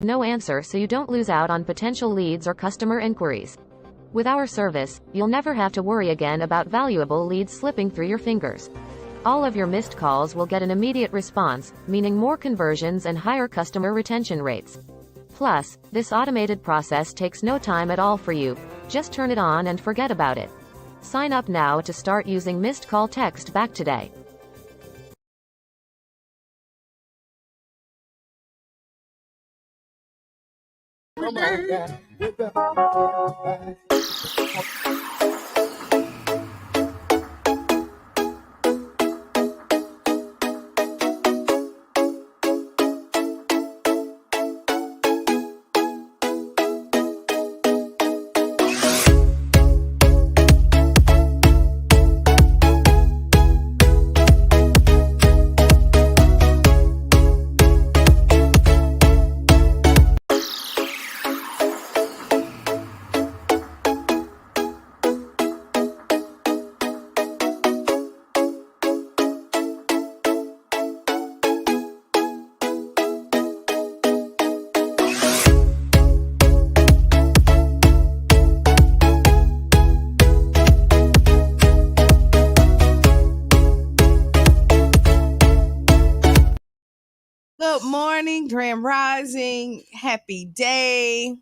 No answer, so you don't lose out on potential leads or customer inquiries. With our service, you'll never have to worry again about valuable leads slipping through your fingers. All of your missed calls will get an immediate response, meaning more conversions and higher customer retention rates. Plus, this automated process takes no time at all for you. Just turn it on and forget about it. Sign up now to start using missed call text back today. Good morning, Grand Rising. Happy day.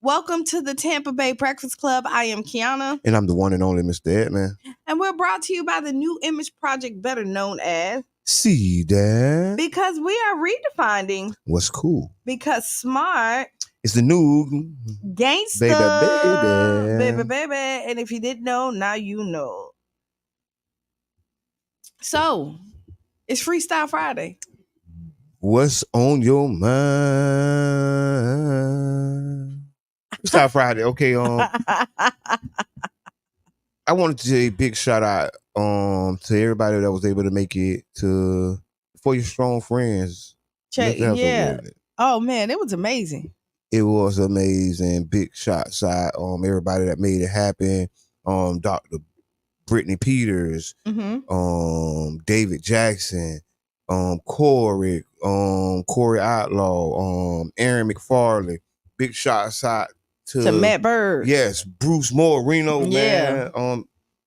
Welcome to the Tampa Bay Breakfast Club. I am Qiana. And I'm the one and only Mr. Edman. And we're brought to you by the New Image Project, better known as See that? Because we are redefining What's cool? Because smart It's the new gangsta. baby. Baby. And if you didn't know, now you know. So, it's Freestyle Friday. What's on your mind? Freestyle Friday. Okay, I wanted to say a big shout out to everybody that was able to make it to For Your Strong Friends. Yeah. Oh man, it was amazing. It was amazing. Big shots out everybody that made it happen. Dr. Brittany Peters, David Jackson, Corey Outlaw, Aaron McFarley. Big shots out to Matt Bird. Yes, Bruce Moreno, man.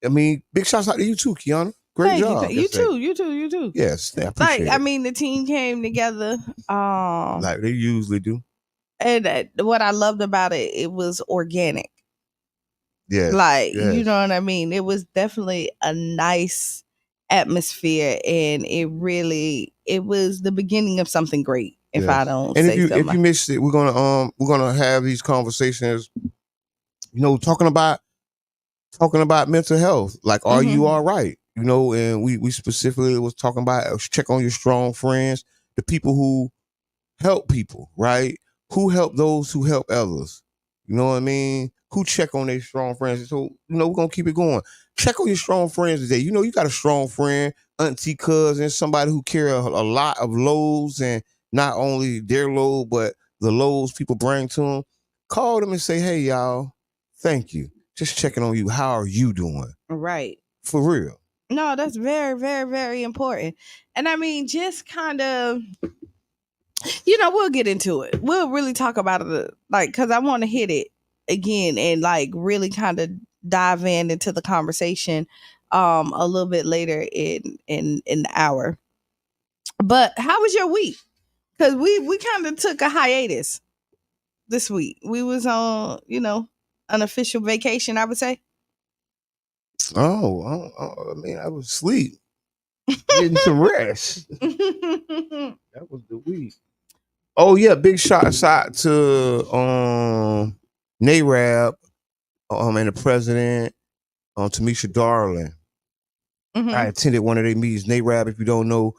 I mean, big shots out to you too, Qiana. Great job. You too. Yes, I appreciate it. I mean, the team came together. Like they usually do. And what I loved about it, it was organic. Yes. You know what I mean? It was definitely a nice atmosphere, and it was the beginning of something great. If I don't and say so. If you missed it, we're gonna have these conversations, talking about mental health. Like, are you all right? And we specifically was talking about check on your strong friends, the people who help people, right? Who help those who help others. You know what I mean? Who check on their strong friends. So, we're going to keep it going. Check on your strong friends today. You got a strong friend, auntie, cousin, somebody who carry a lot of loads, and not only their load, but the loads people bring to them. Call them and say, hey, y'all, thank you. Just checking on you. How are you doing? Right. For real. No, that's very, very, very important. And I mean, just kind of, we'll get into it. We'll really talk about it, because I want to hit it again and really kind of dive into the conversation a little bit later in the hour. But how was your week? Because we kind of took a hiatus this week. We was on, an official vacation, I would say. I mean, I was asleep, getting some rest. That was the week. Oh yeah, big shots out to NARAB and the president, Tamisha Darling. I attended one of their meetings. NARAB, if you don't know,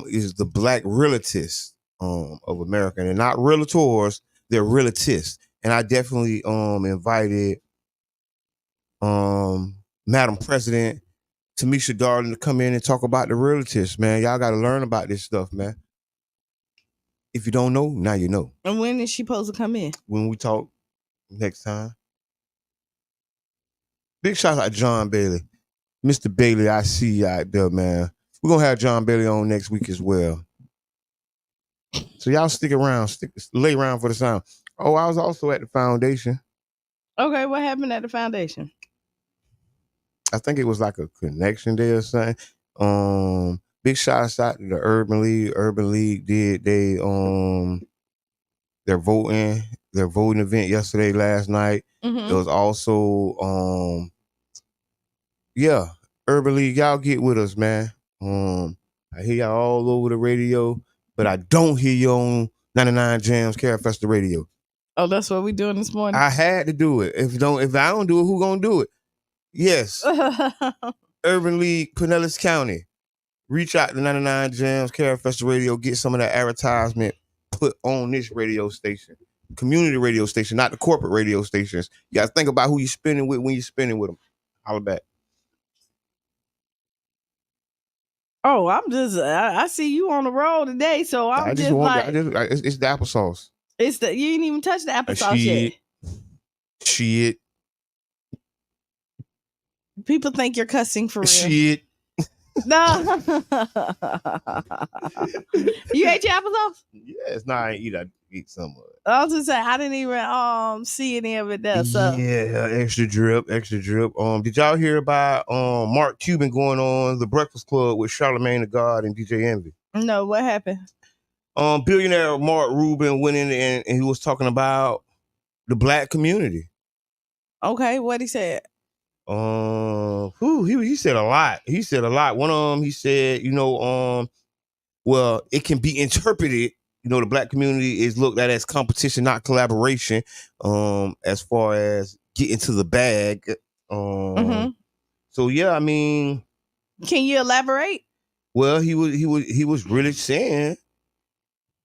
is the Black Realtists of America. And they're not realtors, they're realtists. And I definitely invited Madam President Tamisha Darling to come in and talk about the realtists, man. Y'all got to learn about this stuff, man. If you don't know, now you know. And when is she supposed to come in? When we talk next time. Big shout out to John Bailey. Mr. Bailey, I see you out there, man. We're going to have John Bailey on next week as well. So y'all stick around, lay around for the sound. Oh, I was also at the foundation. Okay, what happened at the foundation? I think it was like a connection day or something. Big shots out to the Urban League. Urban League did their voting event yesterday, last night. It was also yeah, Urban League, y'all get with us, man. I hear y'all all over the radio, but I don't hear you on 99 Jams Carefesta Radio. Oh, that's what we doing this morning. I had to do it. If I don't do it, who gonna do it? Yes. Urban League, Pinellas County. Reach out to 99 Jams Carefesta Radio, get some of that advertisement put on this radio station. Community radio station, not the corporate radio stations. You gotta think about who you're spending with when you're spending with them. Holla back. Oh, I see you on the road today, so it's the applesauce. You didn't even touch the applesauce yet. Shit. People think you're cussing for real. Shit. No. You ate your applesauce? Yes, no, I eat some of it. I was just saying, I didn't even see any of it there. So yeah, extra drip. Did y'all hear about Mark Cuban going on the Breakfast Club with Charlamagne the God and DJ Envy? No, what happened? Billionaire Mark Rubin went in and he was talking about the black community. Okay, what he said? He said a lot. One of them, he said, well, it can be interpreted. The black community is looked at as competition, not collaboration. As far as getting to the bag. So yeah, I mean, can you elaborate? Well, he was really saying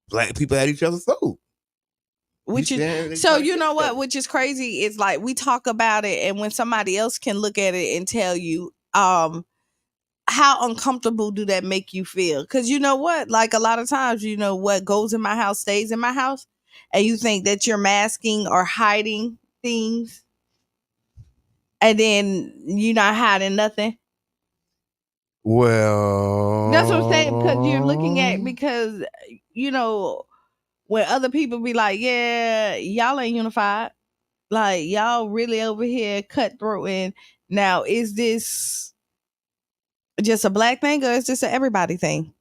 black people had each other's throat. Which is so you know what? Which is crazy is like we talk about it, and when somebody else can look at it and tell you, how uncomfortable do that make you feel? Because you know what? Like a lot of times, what goes in my house stays in my house, and you think that you're masking or hiding things, and then you're not hiding nothing. Well, that's what I'm saying, because you're looking at when other people be like, yeah, y'all ain't unified. Like, y'all really over here cutthroat. And now, is this just a black thing or is this an everybody thing?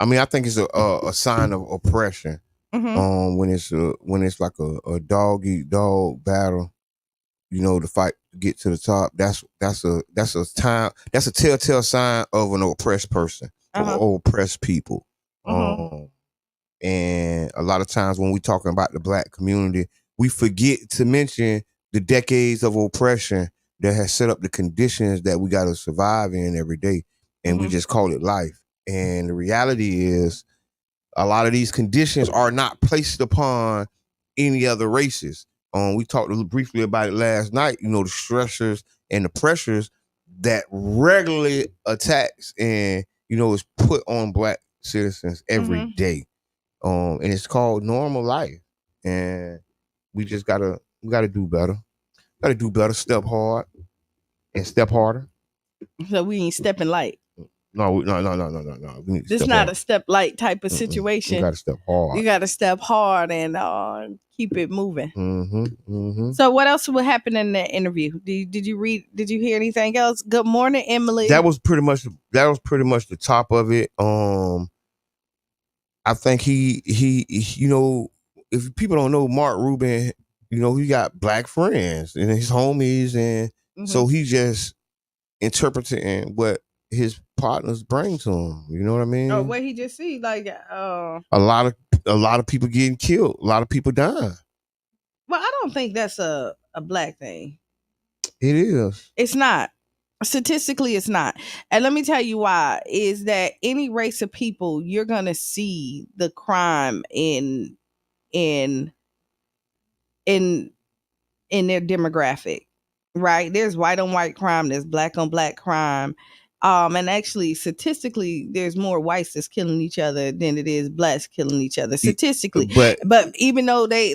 I mean, I think it's a sign of oppression. When it's like a dog eat dog battle, to fight to get to the top. That's a telltale sign of an oppressed person or oppressed people. And a lot of times when we talking about the black community, we forget to mention the decades of oppression that has set up the conditions that we got to survive in every day. And we just call it life. And the reality is a lot of these conditions are not placed upon any other races. We talked briefly about it last night, the stressors and the pressures that regularly attacks and, is put on black citizens every day. And it's called normal life. And we just gotta do better. Gotta do better, step hard and step harder. So we ain't stepping light. No. This is not a step light type of situation. You gotta step hard. You gotta step hard and keep it moving. So what else will happen in the interview? Did you hear anything else? Good morning, Emily. That was pretty much the top of it. I think he if people don't know Mark Rubin, he got black friends and his homies, and so he just interpreting what his partners bring to him. You know what I mean? Oh, what he just see, like a lot of people getting killed, a lot of people dying. Well, I don't think that's a black thing. It is. It's not. Statistically, it's not. And let me tell you why. Is that any race of people, you're going to see the crime in their demographic, right? There's white on white crime. There's black on black crime. And actually, statistically, there's more whites that's killing each other than it is blacks killing each other. Statistically, but even though they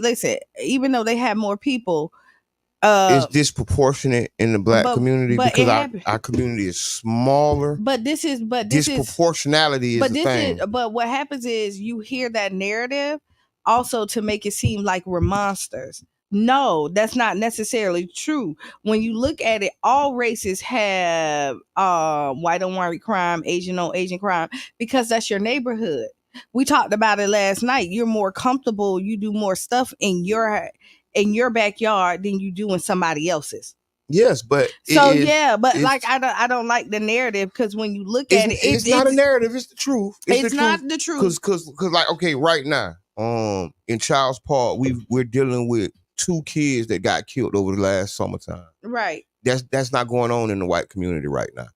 have more people, It's disproportionate in the black community because our community is smaller. But this is disproportionality is the thing. But what happens is you hear that narrative also to make it seem like we're monsters. No, that's not necessarily true. When you look at it, all races have white on white crime, Asian on Asian crime, because that's your neighborhood. We talked about it last night. You're more comfortable. You do more stuff in your backyard than you do in somebody else's. Yes, but like I don't like the narrative because when you look at it, it's not a narrative. It's the truth. It's not the truth. Because like okay, right now, in Child's Park, we're dealing with 2 kids that got killed over the last summertime. Right. That's not going on in the white community right now.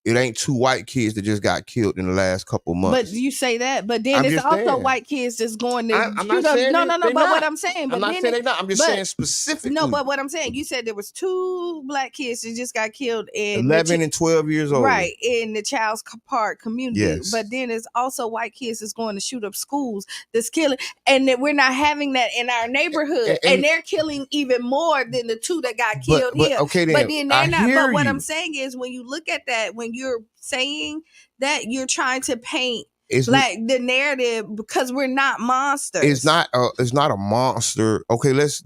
It ain't 2 white kids that just got killed in the last couple months. But you say that, but then it's also white kids that's going to I'm not saying no. But not. what I'm saying, but I'm not saying they're not. I'm just saying specifically. No, but what I'm saying, you said there was 2 black kids that just got killed in 11 and 12 years old, right, in the Child's Park community. Yes. But then there's also white kids that's going to shoot up schools, that's killing, and that we're not having that in our neighborhood, and they're killing even more than the 2 that got killed here. Okay, then, but then they're not. But what you. I'm saying is, when you look at that, when you're saying that, you're trying to paint like the narrative because we're not monsters. It's not a monster. Okay, let's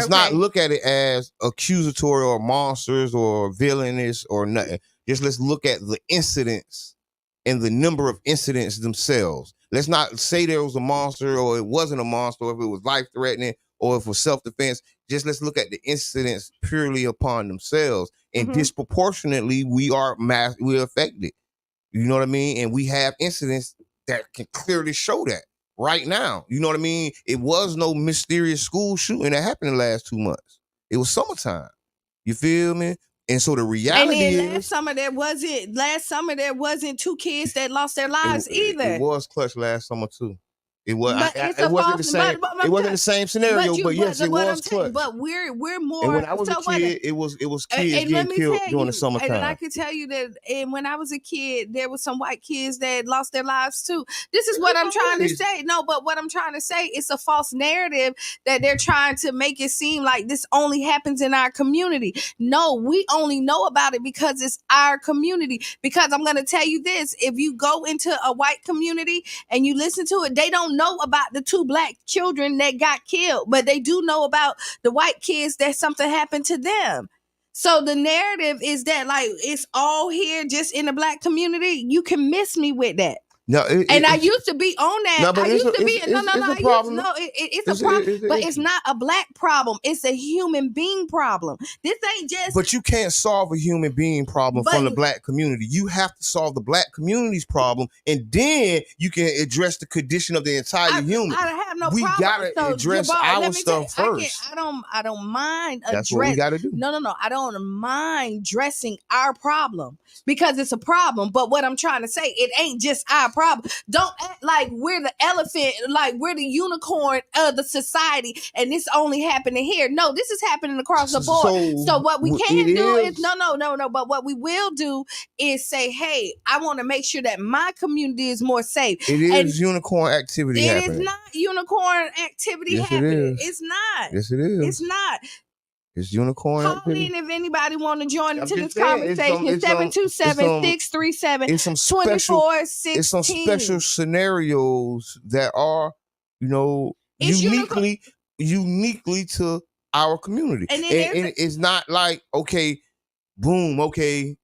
not look at it as accusatory or monsters or villainous or nothing. Just let's look at the incidents and the number of incidents themselves. Let's not say there was a monster or it wasn't a monster, or if it was life threatening or if it was self-defense. Just let's look at the incidents purely upon themselves. And disproportionately, we're affected. You know what I mean? And we have incidents that can clearly show that right now. You know what I mean? It was no mysterious school shooting that happened in the last 2 months. It was summertime. You feel me? And so the reality is, last summer there wasn't 2 kids that lost their lives either. It was clutch last summer too. It was. It wasn't the same. It wasn't the same scenario, but yes, it was clutch. But we're more. And when I was a kid, it was kids getting killed during the summertime. And I can tell you that. And when I was a kid, there was some white kids that lost their lives too. This is what I'm trying to say. No, but what I'm trying to say, it's a false narrative that they're trying to make it seem like this only happens in our community. No, we only know about it because it's our community. Because I'm going to tell you this: if you go into a white community and you listen to it, they don't know about the 2 black children that got killed, but they do know about the white kids that something happened to them. So the narrative is that like it's all here just in the black community. You can miss me with that. No, I used to be on that. No, but it's a problem. It's a problem, but it's not a black problem. It's a human being problem. This ain't just. But you can't solve a human being problem from the black community. You have to solve the black community's problem, and then you can address the condition of the entire human. I have no we problem. gotta address our stuff first. I don't mind. That's what we gotta do. No. I don't mind addressing our problem because it's a problem. But what I'm trying to say, it ain't just our problem. Don't act like we're the elephant, like we're the unicorn of the society, and this only happening here. No, this is happening across the board. So what we can do is no. But what we will do is say, hey, I want to make sure that my community is more safe. It is unicorn activity happening. It is not unicorn activity happening. It's not. Yes, it is. It's not. It's unicorn activity. Call in if anybody want to join into this conversation. 727-637-2416. It's some special scenarios that are, uniquely to our community. And it's not like, okay, boom, okay,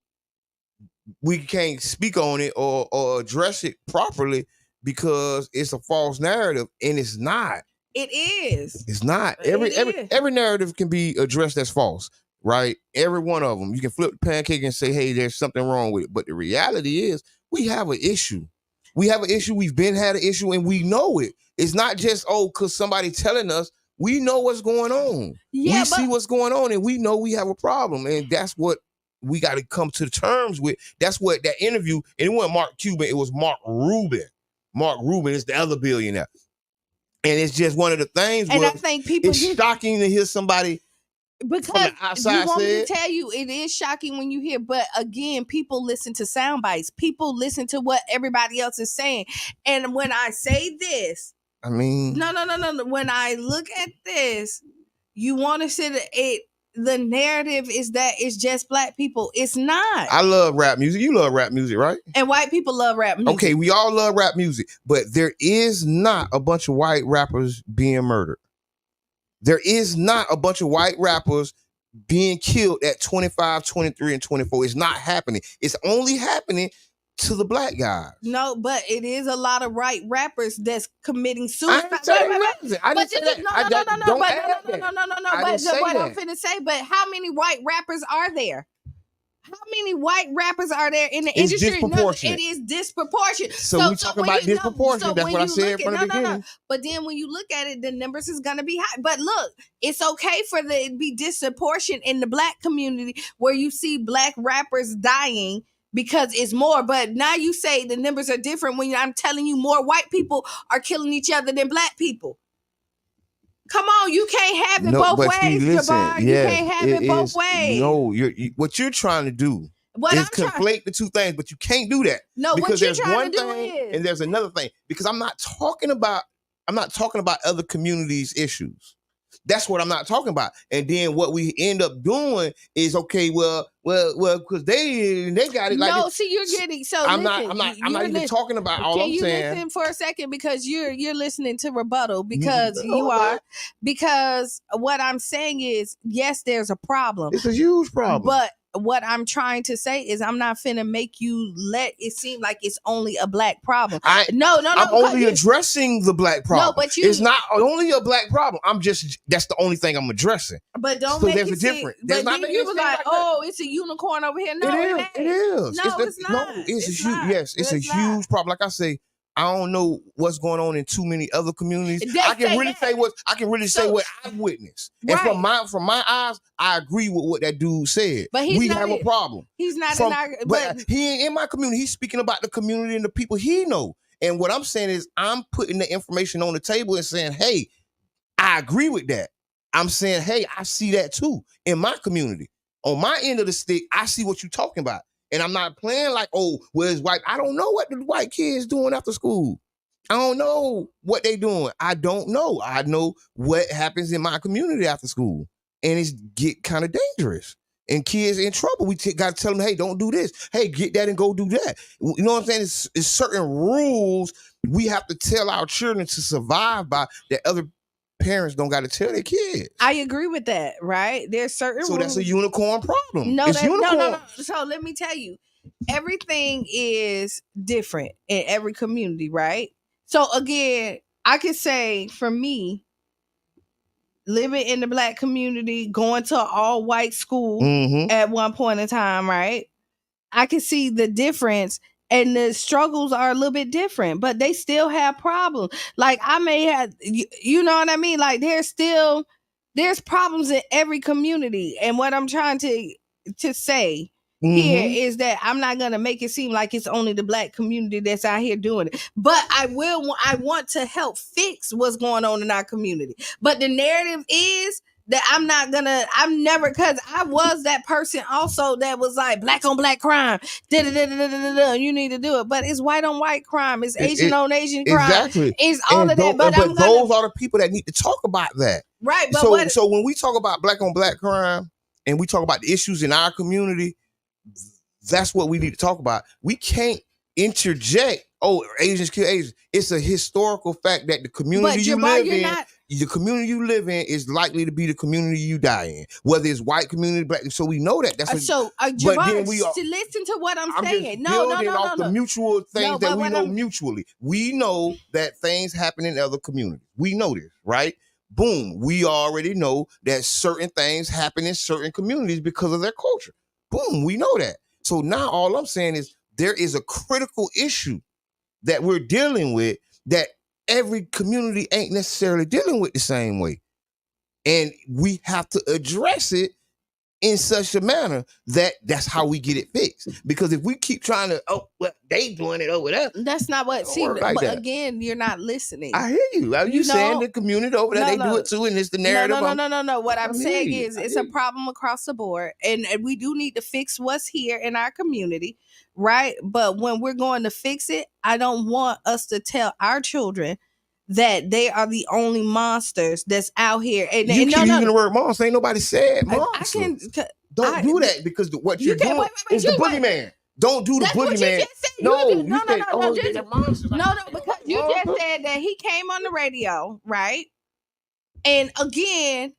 we can't speak on it or address it properly because it's a false narrative, and it's not. It is. It's not. Every narrative can be addressed as false, right? Every one of them. You can flip the pancake and say, hey, there's something wrong with it. But the reality is we have an issue. We have an issue. We've had an issue, and we know it. It's not just, because somebody telling us. We know what's going on. Yeah, we see what's going on, and we know we have a problem. And that's what we got to come to terms with. That's what that interview, and it wasn't Mark Cuban, it was Mark Rubin. Mark Rubin is the other billionaire. And it's just one of the things. And I think people. It's shocking to hear somebody. Because you want me to tell you, it is shocking when you hear. But again, people listen to sound bites. People listen to what everybody else is saying. And when I say this, I mean, no. When I look at this, you want to sit it. The narrative is that it's just black people. It's not. I love rap music. You love rap music, right? And white people love rap music. Okay, we all love rap music, but there is not a bunch of white rappers being murdered. There is not a bunch of white rappers being killed at 25, 23, and 24. It's not happening. It's only happening to the black guys. No, but it is a lot of white rappers that's committing I suicide. didn't say nothing. I didn't say that. No. I didn't say What that. I'm finna say, but how many white rappers are there? How many white rappers are there in the It's industry? disproportionate. It is disproportionate. So we talking about disproportionate. That's what I said from the beginning. But then when you look at it, the numbers is gonna be high. But look, it's okay for it to be disproportionate in the black community where you see black rappers dying because it's more. But now you say the numbers are different when I'm telling you more white people are killing each other than black people. Come on, you can't have it both ways, Jabbar. You can't have it both ways. No, what you're trying to do is conflate the two things, but you can't do that. No, because what you're there's trying one to do thing is, and there's another thing. Because I'm not talking about other communities' issues. That's what I'm not talking about. And then what we end up doing is because they got it. Like no, see, you're getting so. I'm not even talking about all I'm saying. Can you listen for a second because you're listening to rebuttal because you are because what I'm saying is yes, there's a problem. It's a huge problem. But what I'm trying to say is I'm not finna make you let it seem like it's only a black problem. No. I'm only addressing the black problem. No, but it's not only a black problem. That's the only thing I'm addressing. But don't so make there's it a difference. But then you was like, oh, it's a unicorn over here. No, it is. No, it's not. No, it's a huge. Yes, it's a huge problem. Like I say, I don't know what's going on in too many other communities. I can really say what I've witnessed. Right. And from my eyes, I agree with what that dude said. But we have a problem. He's not in our but he ain't in my community. He's speaking about the community and the people he know. And what I'm saying is I'm putting the information on the table and saying, hey, I agree with that. I'm saying, hey, I see that too in my community. On my end of the stick, I see what you're talking about. And I'm not playing like, oh, where's white? I don't know what the white kids doing after school. I don't know what they doing. I don't know. I know what happens in my community after school. And it's get kind of dangerous. And kids in trouble. We got to tell them, hey, don't do this. Hey, get that and go do that. You know what I'm saying? It's certain rules we have to tell our children to survive by that other parents don't got to tell their kids. I agree with that, right? There's certain rules. So that's a unicorn problem. No. So let me tell you, everything is different in every community, right? So again, I could say for me, living in the black community, going to an all white school at one point in time, right? I can see the difference. And the struggles are a little bit different, but they still have problems. Like I may have, you know what I mean? Like there's problems in every community. And what I'm trying to say here is that I'm not going to make it seem like it's only the black community that's out here doing it. But I want to help fix what's going on in our community. But the narrative is that because I was that person also that was like black on black crime. You need to do it. But it's white on white crime. It's Asian on Asian crime. Exactly. It's all of that. But those are the people that need to talk about that. Right. But so when we talk about black on black crime and we talk about the issues in our community, that's what we need to talk about. We can't interject, oh, Asians kill Asians. It's a historical fact that the community the community you live in is likely to be the community you die in, whether it's white community, black. So we know that. That's listen to what I'm saying. No. The mutual things that we know mutually. We know that things happen in other communities. We know this, right? Boom. We already know that certain things happen in certain communities because of their culture. Boom. We know that. So now all I'm saying is there is a critical issue that we're dealing with that every community ain't necessarily dealing with the same way. And we have to address it in such a manner that that's how we get it fixed. Because if we keep trying to, they doing it over there. That's not what, again, you're not listening. I hear you. You saying the community over there, they do it too, and it's the narrative. No. What I'm saying is it's a problem across the board. And we do need to fix what's here in our community, right? But when we're going to fix it, I don't want us to tell our children that they are the only monsters that's out here. And You keep no, using the word monster. Ain't nobody said I monster. can. Don't do that because what you're doing is the boogeyman. Don't do the That's what you boogeyman. just said. No, no, they're monsters. No, because you just said that he came on the radio, right? And again,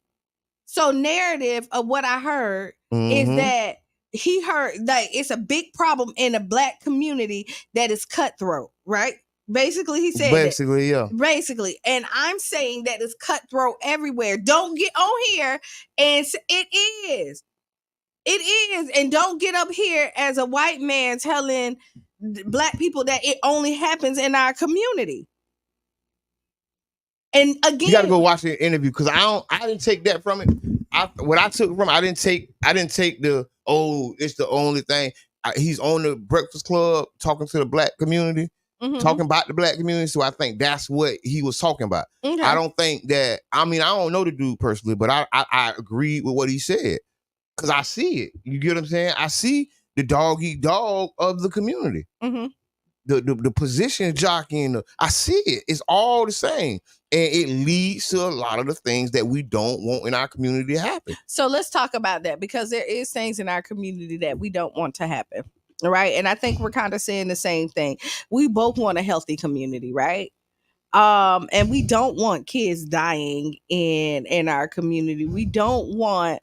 so narrative of what I heard is that he heard like it's a big problem in the Black community that is cutthroat, right? Basically, he said basically, yeah. Basically, and I'm saying that it's cutthroat everywhere. Don't get on here and it is. It is, and don't get up here as a white man telling Black people that it only happens in our community. And again, you got to go watch the interview because I didn't take that from it. What I took from it, I didn't take the it's the only thing. He's on the Breakfast Club talking to the Black community, talking about the Black community. So I think that's what he was talking about. Okay. I don't think that. I mean, I don't know the dude personally, but I agree with what he said. Because I see it. You get what I'm saying? I see the dog eat dog of the community. The position jockeying. I see it. It's all the same. And it leads to a lot of the things that we don't want in our community to happen. So let's talk about that because there is things in our community that we don't want to happen. Right? And I think we're kind of saying the same thing. We both want a healthy community, right? And we don't want kids dying in our community. We don't want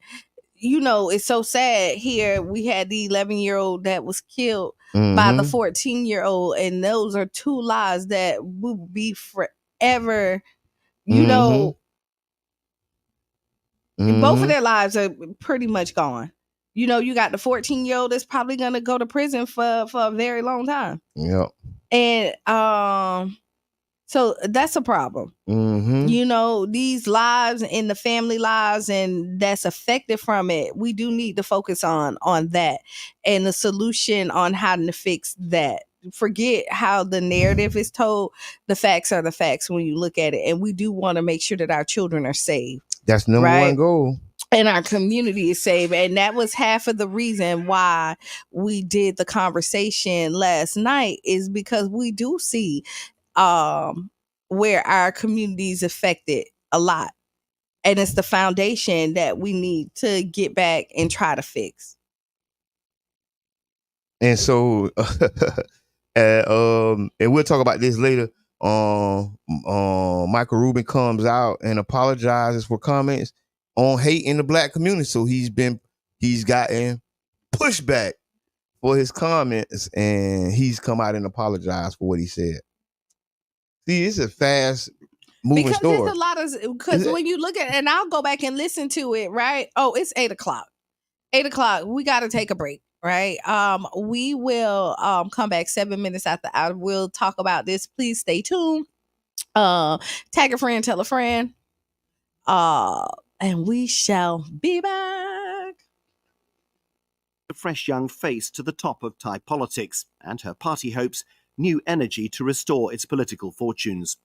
it's so sad here. We had the 11-year-old that was killed by the 14-year-old. And those are two lives that will be forever, both of their lives are pretty much gone. You got the 14-year-old that's probably going to go to prison for a very long time. Yep. And, so that's a problem. These lives and the family lives and that's affected from it. We do need to focus on that and the solution on how to fix that. Forget how the narrative is told. The facts are the facts when you look at it. And we do want to make sure that our children are safe. That's number one goal. And our community is safe. And that was half of the reason why we did the conversation last night is because we do see where our community is affected a lot. And it's the foundation that we need to get back and try to fix. And so, and we'll talk about this later. Michael Rubin comes out and apologizes for comments on hate in the Black community. So he's gotten pushback for his comments and he's come out and apologized for what he said. See, it's a fast moving story. There's a lot of because when you look at it, and I'll go back and listen to it, right? Oh, it's 8:00. 8:00. We got to take a break, right? We will come back 7 minutes after hour. We'll talk about this. Please stay tuned. Tag a friend, tell a friend. And we shall be back. A fresh young face to the top of Thai politics, and her party hopes new energy to restore its political fortunes.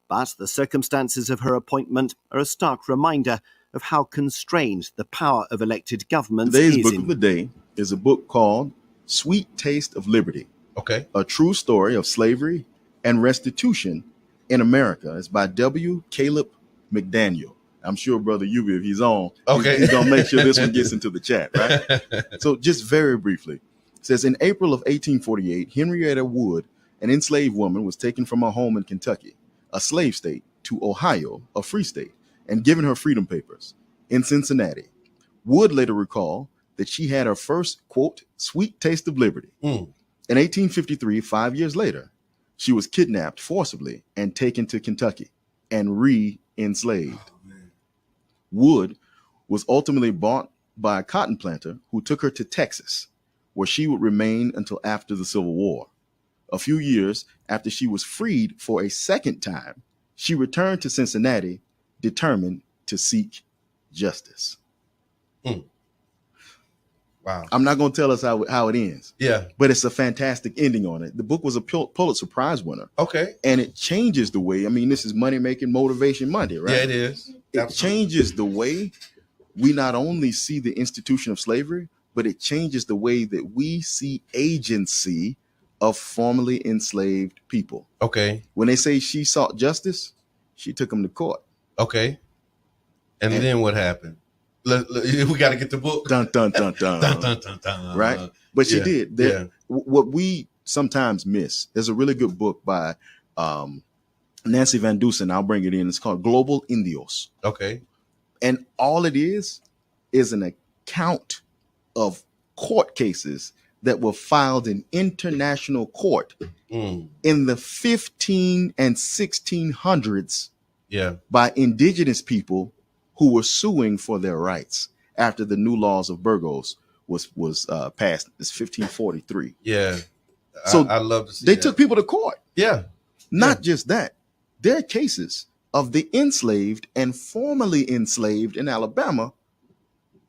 But the circumstances of her appointment are a stark reminder of how constrained the power of elected governments is. Today's book of the day is a book called Sweet Taste of Liberty. Okay. A true story of slavery and restitution in America. It's by W. Caleb McDaniel. I'm sure Brother Yubi, if he's on, he's going to make sure this one gets into the chat, right? So just very briefly, it says, in April of 1848, Henrietta Wood, an enslaved woman, was taken from her home in Kentucky, a slave state, to Ohio, a free state, and given her freedom papers. In Cincinnati, Wood later recalled that she had her first, quote, sweet taste of liberty. In 1853, 5 years later, she was kidnapped forcibly and taken to Kentucky and re-enslaved. Wood was ultimately bought by a cotton planter who took her to Texas, where she would remain until after the Civil War. A few years after she was freed for a second time, she returned to Cincinnati, determined to seek justice. Wow. I'm not going to tell us how it ends. Yeah. But it's a fantastic ending on it. The book was a Pulitzer Prize winner. Okay. And it changes the way, I mean, this is money-making motivation Monday, right? Yeah, it is. It changes the way we not only see the institution of slavery, but it changes the way that we see agency of formerly enslaved people. Okay. When they say she sought justice, She took him to court. Okay. And then what happened? We got to get the book. Dun, dun, dun, dun. Dun, dun, dun, dun. Right? But she did. Yeah. What we sometimes miss, there's a really good book by Nancy Van Dusen. I'll bring it in. It's called Global Indios. Okay. And all it is an account of court cases that were filed in international court in the 15 and 1600s by indigenous people who were suing for their rights after the new laws of Burgos was passed. It's 1543. Yeah. So I love to see they that. took people to court. Yeah. Not just that. There are cases of the enslaved and formerly enslaved in Alabama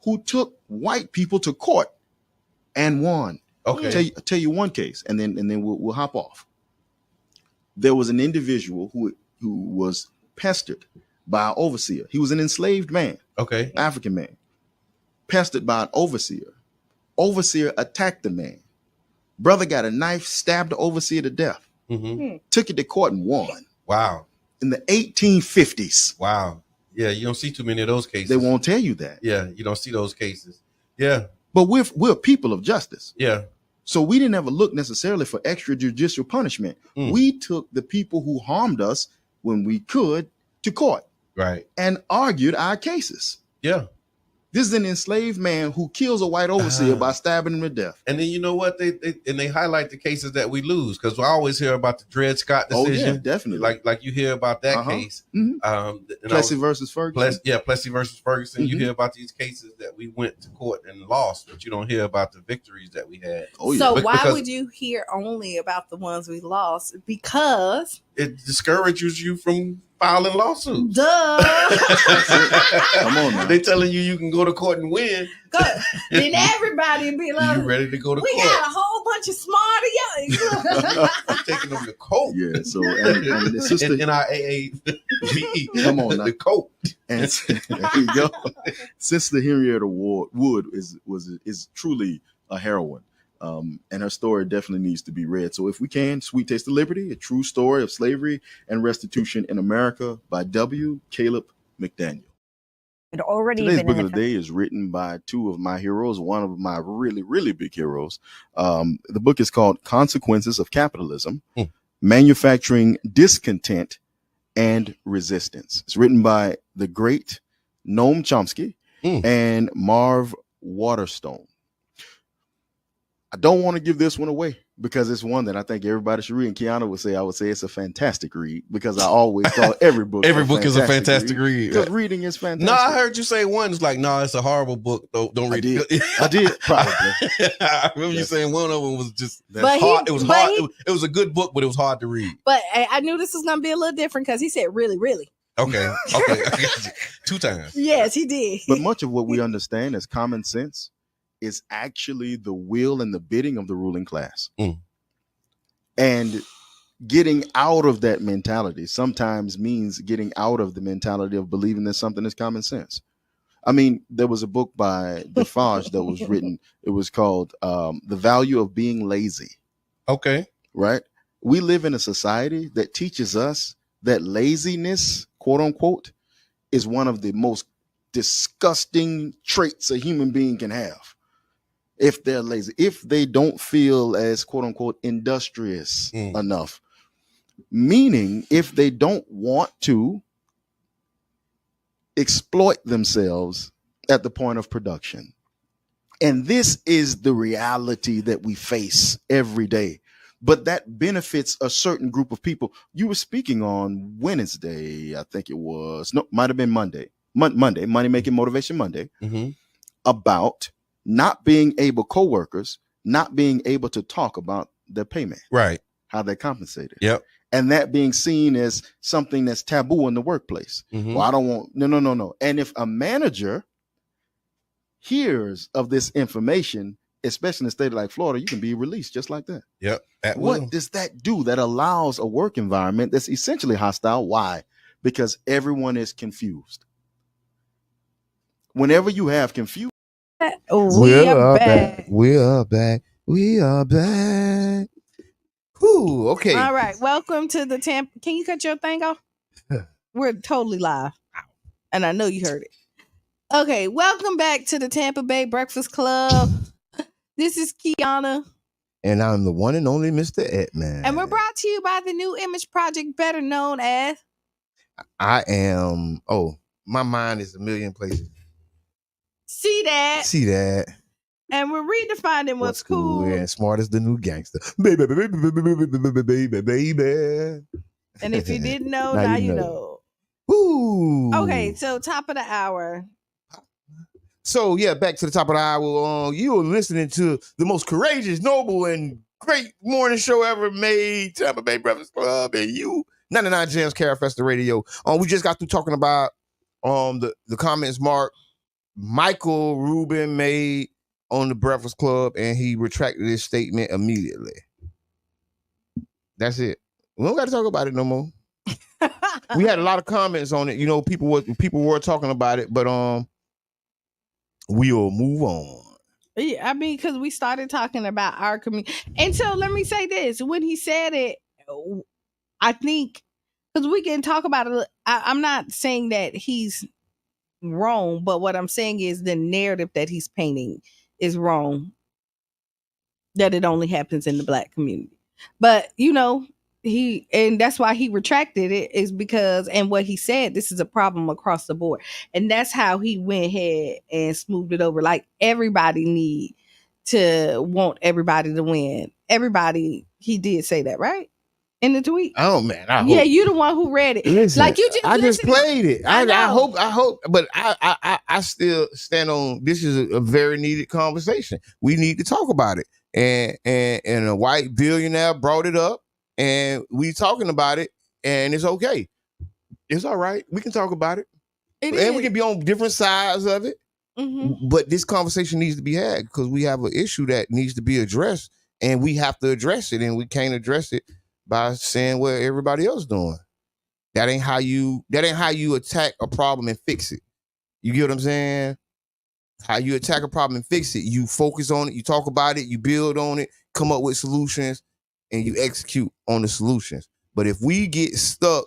who took white people to court and won. Okay. Tell you one case, and then we'll hop off. There was an individual who was pestered by an overseer. He was an enslaved man. Okay. African man. Pestered by an overseer. Overseer attacked the man. Brother got a knife, stabbed the overseer to death. Took it to court and won. Wow. In the 1850s. Wow. Yeah, you don't see too many of those cases. They won't tell you that. Yeah, you don't see those cases. Yeah. But we're people of justice. Yeah. So we didn't ever look necessarily for extrajudicial punishment. We took the people who harmed us when we could to court. Right. And argued our cases. Yeah. This is an enslaved man who kills a white overseer by stabbing him to death. And then you know what? They highlight the cases that we lose, because we always hear about the Dred Scott decision. Oh, yeah, definitely. Like you hear about that case. Plessy versus Ferguson. Plessy versus Ferguson. You hear about these cases that we went to court and lost, but you don't hear about the victories that we had. Oh, yeah. So why would you hear only about the ones we lost? Because it discourages you from filing lawsuits. Duh. Come on now. They telling you can go to court and win. Good. Then everybody be like, you ready to go to we court? We got a whole bunch of smarter young. I'm taking them to court. Yeah, so and the sister in our AAVE. Come on now. The coat. And there you go. Sister Henrietta Wood is truly a heroine. And her story definitely needs to be read. So if we can, Sweet Taste of Liberty, a true story of slavery and restitution in America by W. Caleb McDaniel. Today's book of the day is written by two of my heroes, one of my really, really big heroes. The book is called Consequences of Capitalism, Manufacturing Discontent and Resistance. It's written by the great Noam Chomsky and Marv Waterstone. I don't want to give this one away because it's one that I think everybody should read. And Qiana would say, I would say it's a fantastic read because I always thought every book is a fantastic read. Because reading is fantastic. No, I heard you say one's like, no, it's a horrible book. Don't read it. I did, probably. I remember you saying one of them was just hard. It was hard. It was a good book, but it was hard to read. But I knew this was going to be a little different because he said really, really. Okay. 2 times. Yes, he did. But much of what we understand as common sense is actually the will and the bidding of the ruling class. And getting out of that mentality sometimes means getting out of the mentality of believing that something is common sense. I mean, there was a book by Defarge that was written. It was called The Value of Being Lazy. Okay. Right? We live in a society that teaches us that laziness, quote unquote, is one of the most disgusting traits a human being can have. If they're lazy, if they don't feel as quote unquote industrious enough, meaning if they don't want to exploit themselves at the point of production. And this is the reality that we face every day. But that benefits a certain group of people. You were speaking on Wednesday, I think it was. No, might have been Monday. Monday, Money Making Motivation Monday, about not being able, coworkers, not being able to talk about their payment. Right. How they're compensated. Yep. And that being seen as something that's taboo in the workplace. Well, I don't want, no. And if a manager hears of this information, especially in a state like Florida, you can be released just like that. Yep. What does that do? That allows a work environment that's essentially hostile. Why? Because everyone is confused. Whenever you have confusion, we are back. We are back. We are back. Whew, okay. All right. Welcome to the Tampa. Can you cut your thing off? We're totally live. And I know you heard it. Okay, welcome back to the Tampa Bay Breakfast Club. This is Qiana. And I'm the one and only Mr. Edman. And we're brought to you by the New Image Project, better known as... I am... Oh, my mind is a million places. See that? See that. And we're redefining what's cool. And smart as the new gangster. Baby, baby. And if you didn't know, now you know. Woo. Okay, so top of the hour. So, yeah, back to the top of the hour. You are listening to the most courageous, noble, and great morning show ever made, Tampa Bay Breakfast Club, and you, 99 Gems, Carafesta Radio. We just got through talking about the comments Michael Rubin made on the Breakfast Club, and he retracted his statement immediately. That's it. We don't got to talk about it no more. We had a lot of comments on it. You know, people were talking about it, but we'll move on. Yeah, I mean, because we started talking about our community. And so let me say this. When he said it, I think, because we can talk about it, I'm not saying that he's wrong, but what I'm saying is the narrative that he's painting is wrong. That it only happens in the Black community. But, you know, and that's why he retracted it, is because, and what he said, this is a problem across the board. And that's how he went ahead and smoothed it over. Like, everybody need to want everybody to win. Everybody, he did say that, right? In the tweet. Oh man, yeah, you the one who read it. Listen, like you just played it. I hope, but I still stand on this is a very needed conversation. We need to talk about it. And a white billionaire brought it up, and we talking about it, and it's okay. It's all right. We can talk about it. We can be on different sides of it. Mm-hmm. But this conversation needs to be had because we have an issue that needs to be addressed, and we have to address it, and we can't address it by saying what everybody else doing. That ain't how you attack a problem and fix it. You get what I'm saying? How you attack a problem and fix it. You focus on it, you talk about it, you build on it, come up with solutions, and you execute on the solutions. But if we get stuck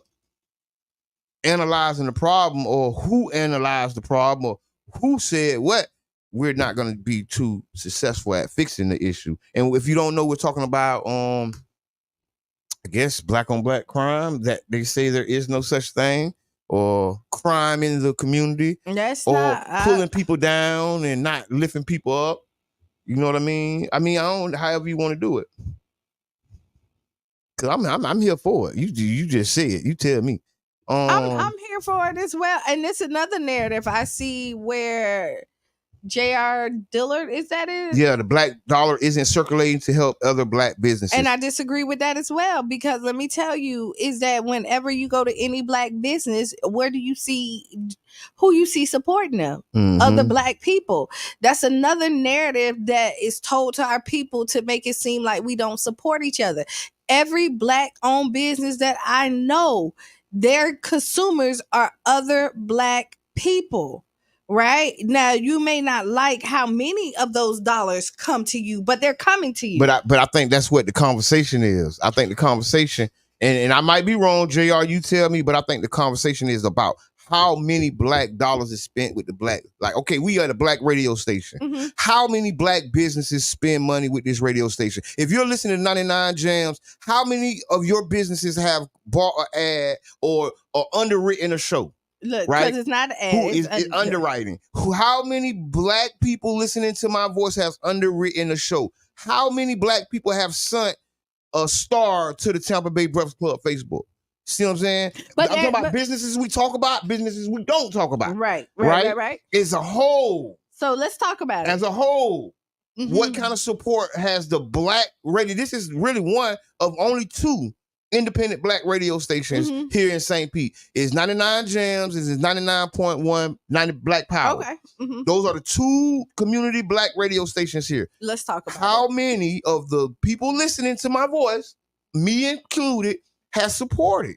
analyzing the problem, or who analyzed the problem, or who said what, we're not going to be too successful at fixing the issue. And if you don't know, we're talking about I guess black on black crime, that they say there is no such thing, or crime in the community, pulling people down and not lifting people up. You know what I mean? I don't, however you want to do it. Cause I'm here for it. You just say it. You tell me. I'm here for it as well. And it's another narrative I see where J.R. Dillard, is that it? Yeah, the black dollar isn't circulating to help other black businesses. And I disagree with that as well, because let me tell you, is that whenever you go to any black business, who you see supporting them? Mm-hmm. Other black people. That's another narrative that is told to our people to make it seem like we don't support each other. Every black owned business that I know, their consumers are other black people. Right now, you may not like how many of those dollars come to you, but they're coming to you. But I think that's what the conversation is. I think the conversation, and I might be wrong, JR, you tell me, but I think the conversation is about how many black dollars is spent with the black. Like, okay, we are the black radio station. Mm-hmm. How many black businesses spend money with this radio station? If you're listening to 99 Jams, how many of your businesses have bought an ad or underwritten a show? Look, because it's not an ad. It's underwriting. How many black people listening to my voice has underwritten a show? How many black people have sent a star to the Tampa Bay Breakfast Club Facebook? See what I'm saying? I'm talking about businesses we talk about, businesses we don't talk about. Right. As a whole. So let's talk about it. As a whole. Mm-hmm. What kind of support has the black radio? This is really one of only two independent black radio stations here in St. Pete. Is 99 Jams, is 99.1, 90 Black Power. Okay. Mm-hmm. Those are the two community black radio stations here. Let's talk about how many of the people listening to my voice, me included, has supported.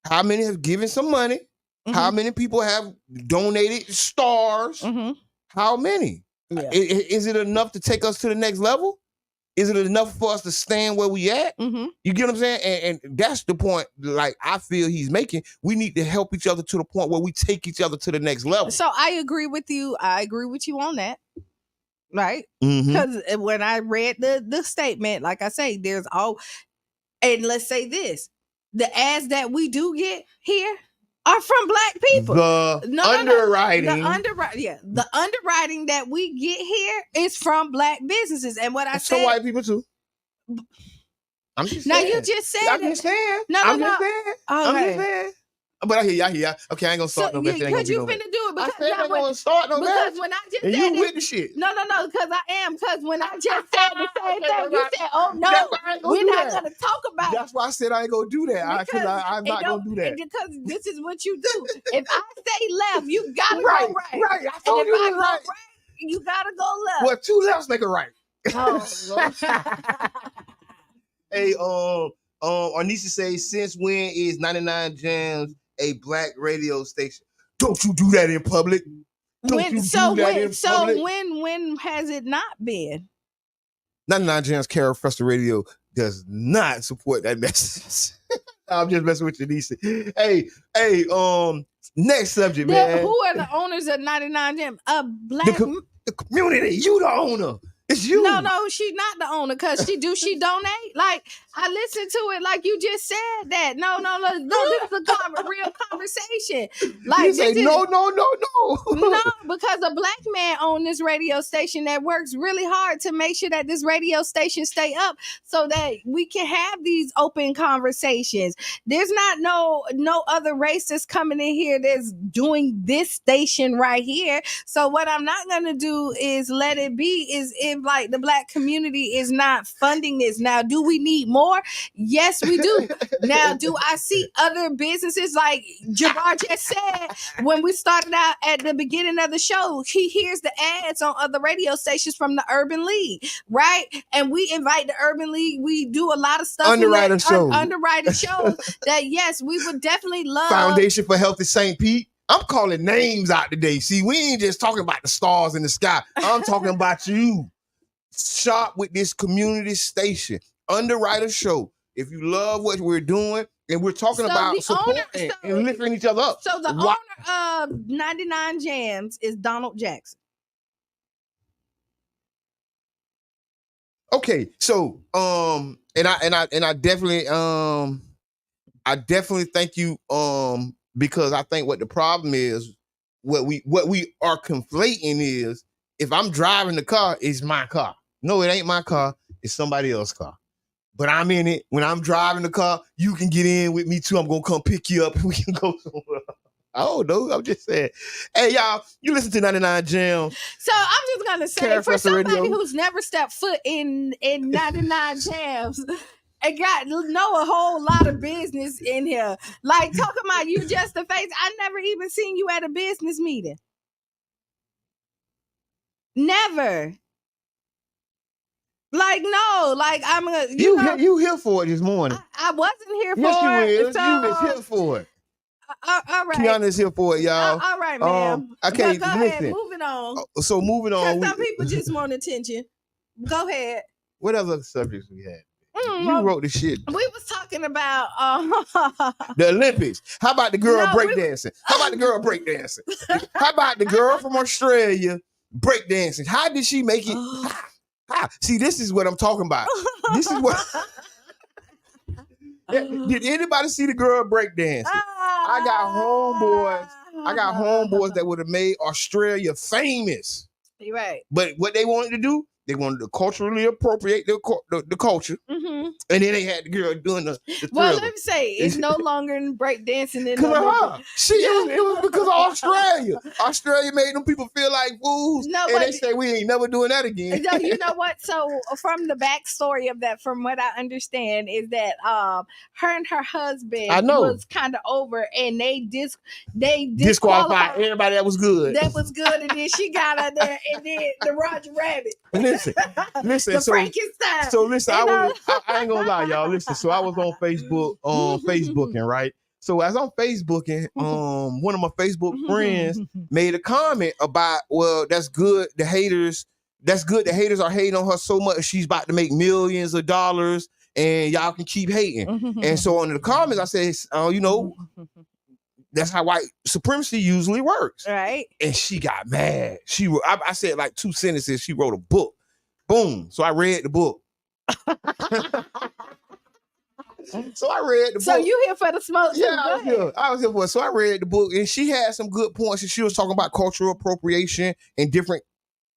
How many have given some money? Mm-hmm. How many people have donated stars? Mm-hmm. How many? Yeah. Is it enough to take us to the next level? Is it enough for us to stand where we at? Mm-hmm. You get what I'm saying? And that's the point, like, I feel he's making. We need to help each other to the point where we take each other to the next level. So I agree with you. I agree with you on that. Right? Mhm. Because when I read the statement, like I say, there's all, and let's say this, the ads that we do get here are from Black people. The underwriting. The underwriting that we get here is from Black businesses. And what I So said, white people too. I'm just now saying. you just said I'm it. just saying. No, I'm no, just no. saying. Okay. I'm just saying. But I hear you. Okay, I ain't gonna start no mess. Because you finna do it. I Because said I ain't gonna start no because mess. when I just And said you this, with the shit. no, because I am. Because when I just said the same thing, you said, "Oh no, That's why I ain't gonna we're do not that. gonna talk about." That's why I said I ain't gonna do that. Because I'm not gonna do that. Because this is what you do. If I say left, you gotta Right, go right. right. I And told if you I to go right. you gotta go left. Well, two lefts make a right. Oh, Lord. Hey, Anisha says, since when is 99 Jams a Black radio station? Don't you do that in public. Don't you do that in public. When has it not been? 99 Jams Carol Frester Radio does not support that message. I'm just messing with you, Anisha. Hey, next subject, man. Who are the owners of 99 Jam? A Black the community. You the owner. It's you. No, she's not the owner because she donate? Like, I listened to it like you just said that. No, this is a real conversation. Like, you say no. No, because a Black man owns this radio station that works really hard to make sure that this radio station stay up so that we can have these open conversations. There's not no other race that's coming in here that's doing this station right here. So what I'm not gonna do is let it be is if like the Black community is not funding this. Now, do we need more? Yes, we do. Now, do I see other businesses like Jabbar just said when we started out at the beginning of the show, he hears the ads on other radio stations from the Urban League, right? And we invite the Urban League. We do a lot of stuff. Underwriting shows that, yes, we would definitely love. Foundation for Healthy St. Pete. I'm calling names out today. See, we ain't just talking about the stars in the sky. I'm talking about you. Shop with this community station. Underwriter show. If you love what we're doing, and we're talking about supporting and lifting each other up. So the owner of 99 Jams is Donald Jackson. Okay, so and I definitely thank you because I think what the problem is, what we are conflating is, if I'm driving the car, it's my car. No, it ain't my car. It's somebody else's car. But I'm in it. When I'm driving the car, you can get in with me too. I'm going to come pick you up and we can go somewhere. I don't know. I'm just saying. Hey, y'all, you listen to 99 Jam. So I'm just going to say, for somebody who's never stepped foot in 99 Jams and know a whole lot of business in here, like talking about you just the face, I never even seen you at a business meeting. Never. Like, no, like I'm gonna you here for it this morning. I wasn't here for yes, it. You is. So, you was here for it. All right. Qiana's here for it, y'all. All right, ma'am. Okay, go ahead. Moving on. So moving on. Some people just want attention. Go ahead. What other subjects we had? You wrote the shit. We was talking about the Olympics. How about the girl breakdancing? How about the girl breakdancing? How about the girl from Australia breakdancing? How did she make it? See, this is what I'm talking about. This is what. Did anybody see the girl breakdancing? I got homeboys that would have made Australia famous. You're right. But what they wanted to do, they wanted to culturally appropriate the culture. Mm-hmm. And then they had the girl doing the well, let me say, it's no longer in breakdancing. It was because of Australia. Australia made them people feel like fools. No, and they say, we ain't never doing that again. No, you know what? So from the backstory of that, from what I understand, is that her and her husband was kind of over, and they disqualified everybody that was good. That was good, and then she got out there and did the Roger Rabbit. Listen. The Frankenstein. So listen, I ain't gonna lie, y'all. Listen, so I was on Facebook, Facebooking, right? So as I'm Facebooking, one of my Facebook friends made a comment about, well, that's good. The haters that's good. The haters are hating on her so much. She's about to make millions of dollars, and y'all can keep hating. And so in the comments, I said, you know, that's how white supremacy usually works. Right. And she got mad. I said like 2 sentences. She wrote a book. Boom. So I read the book. So I read the book. So you here for the smoke? Yeah, I was here for it. So I read the book, and she had some good points. And she was talking about cultural appropriation in different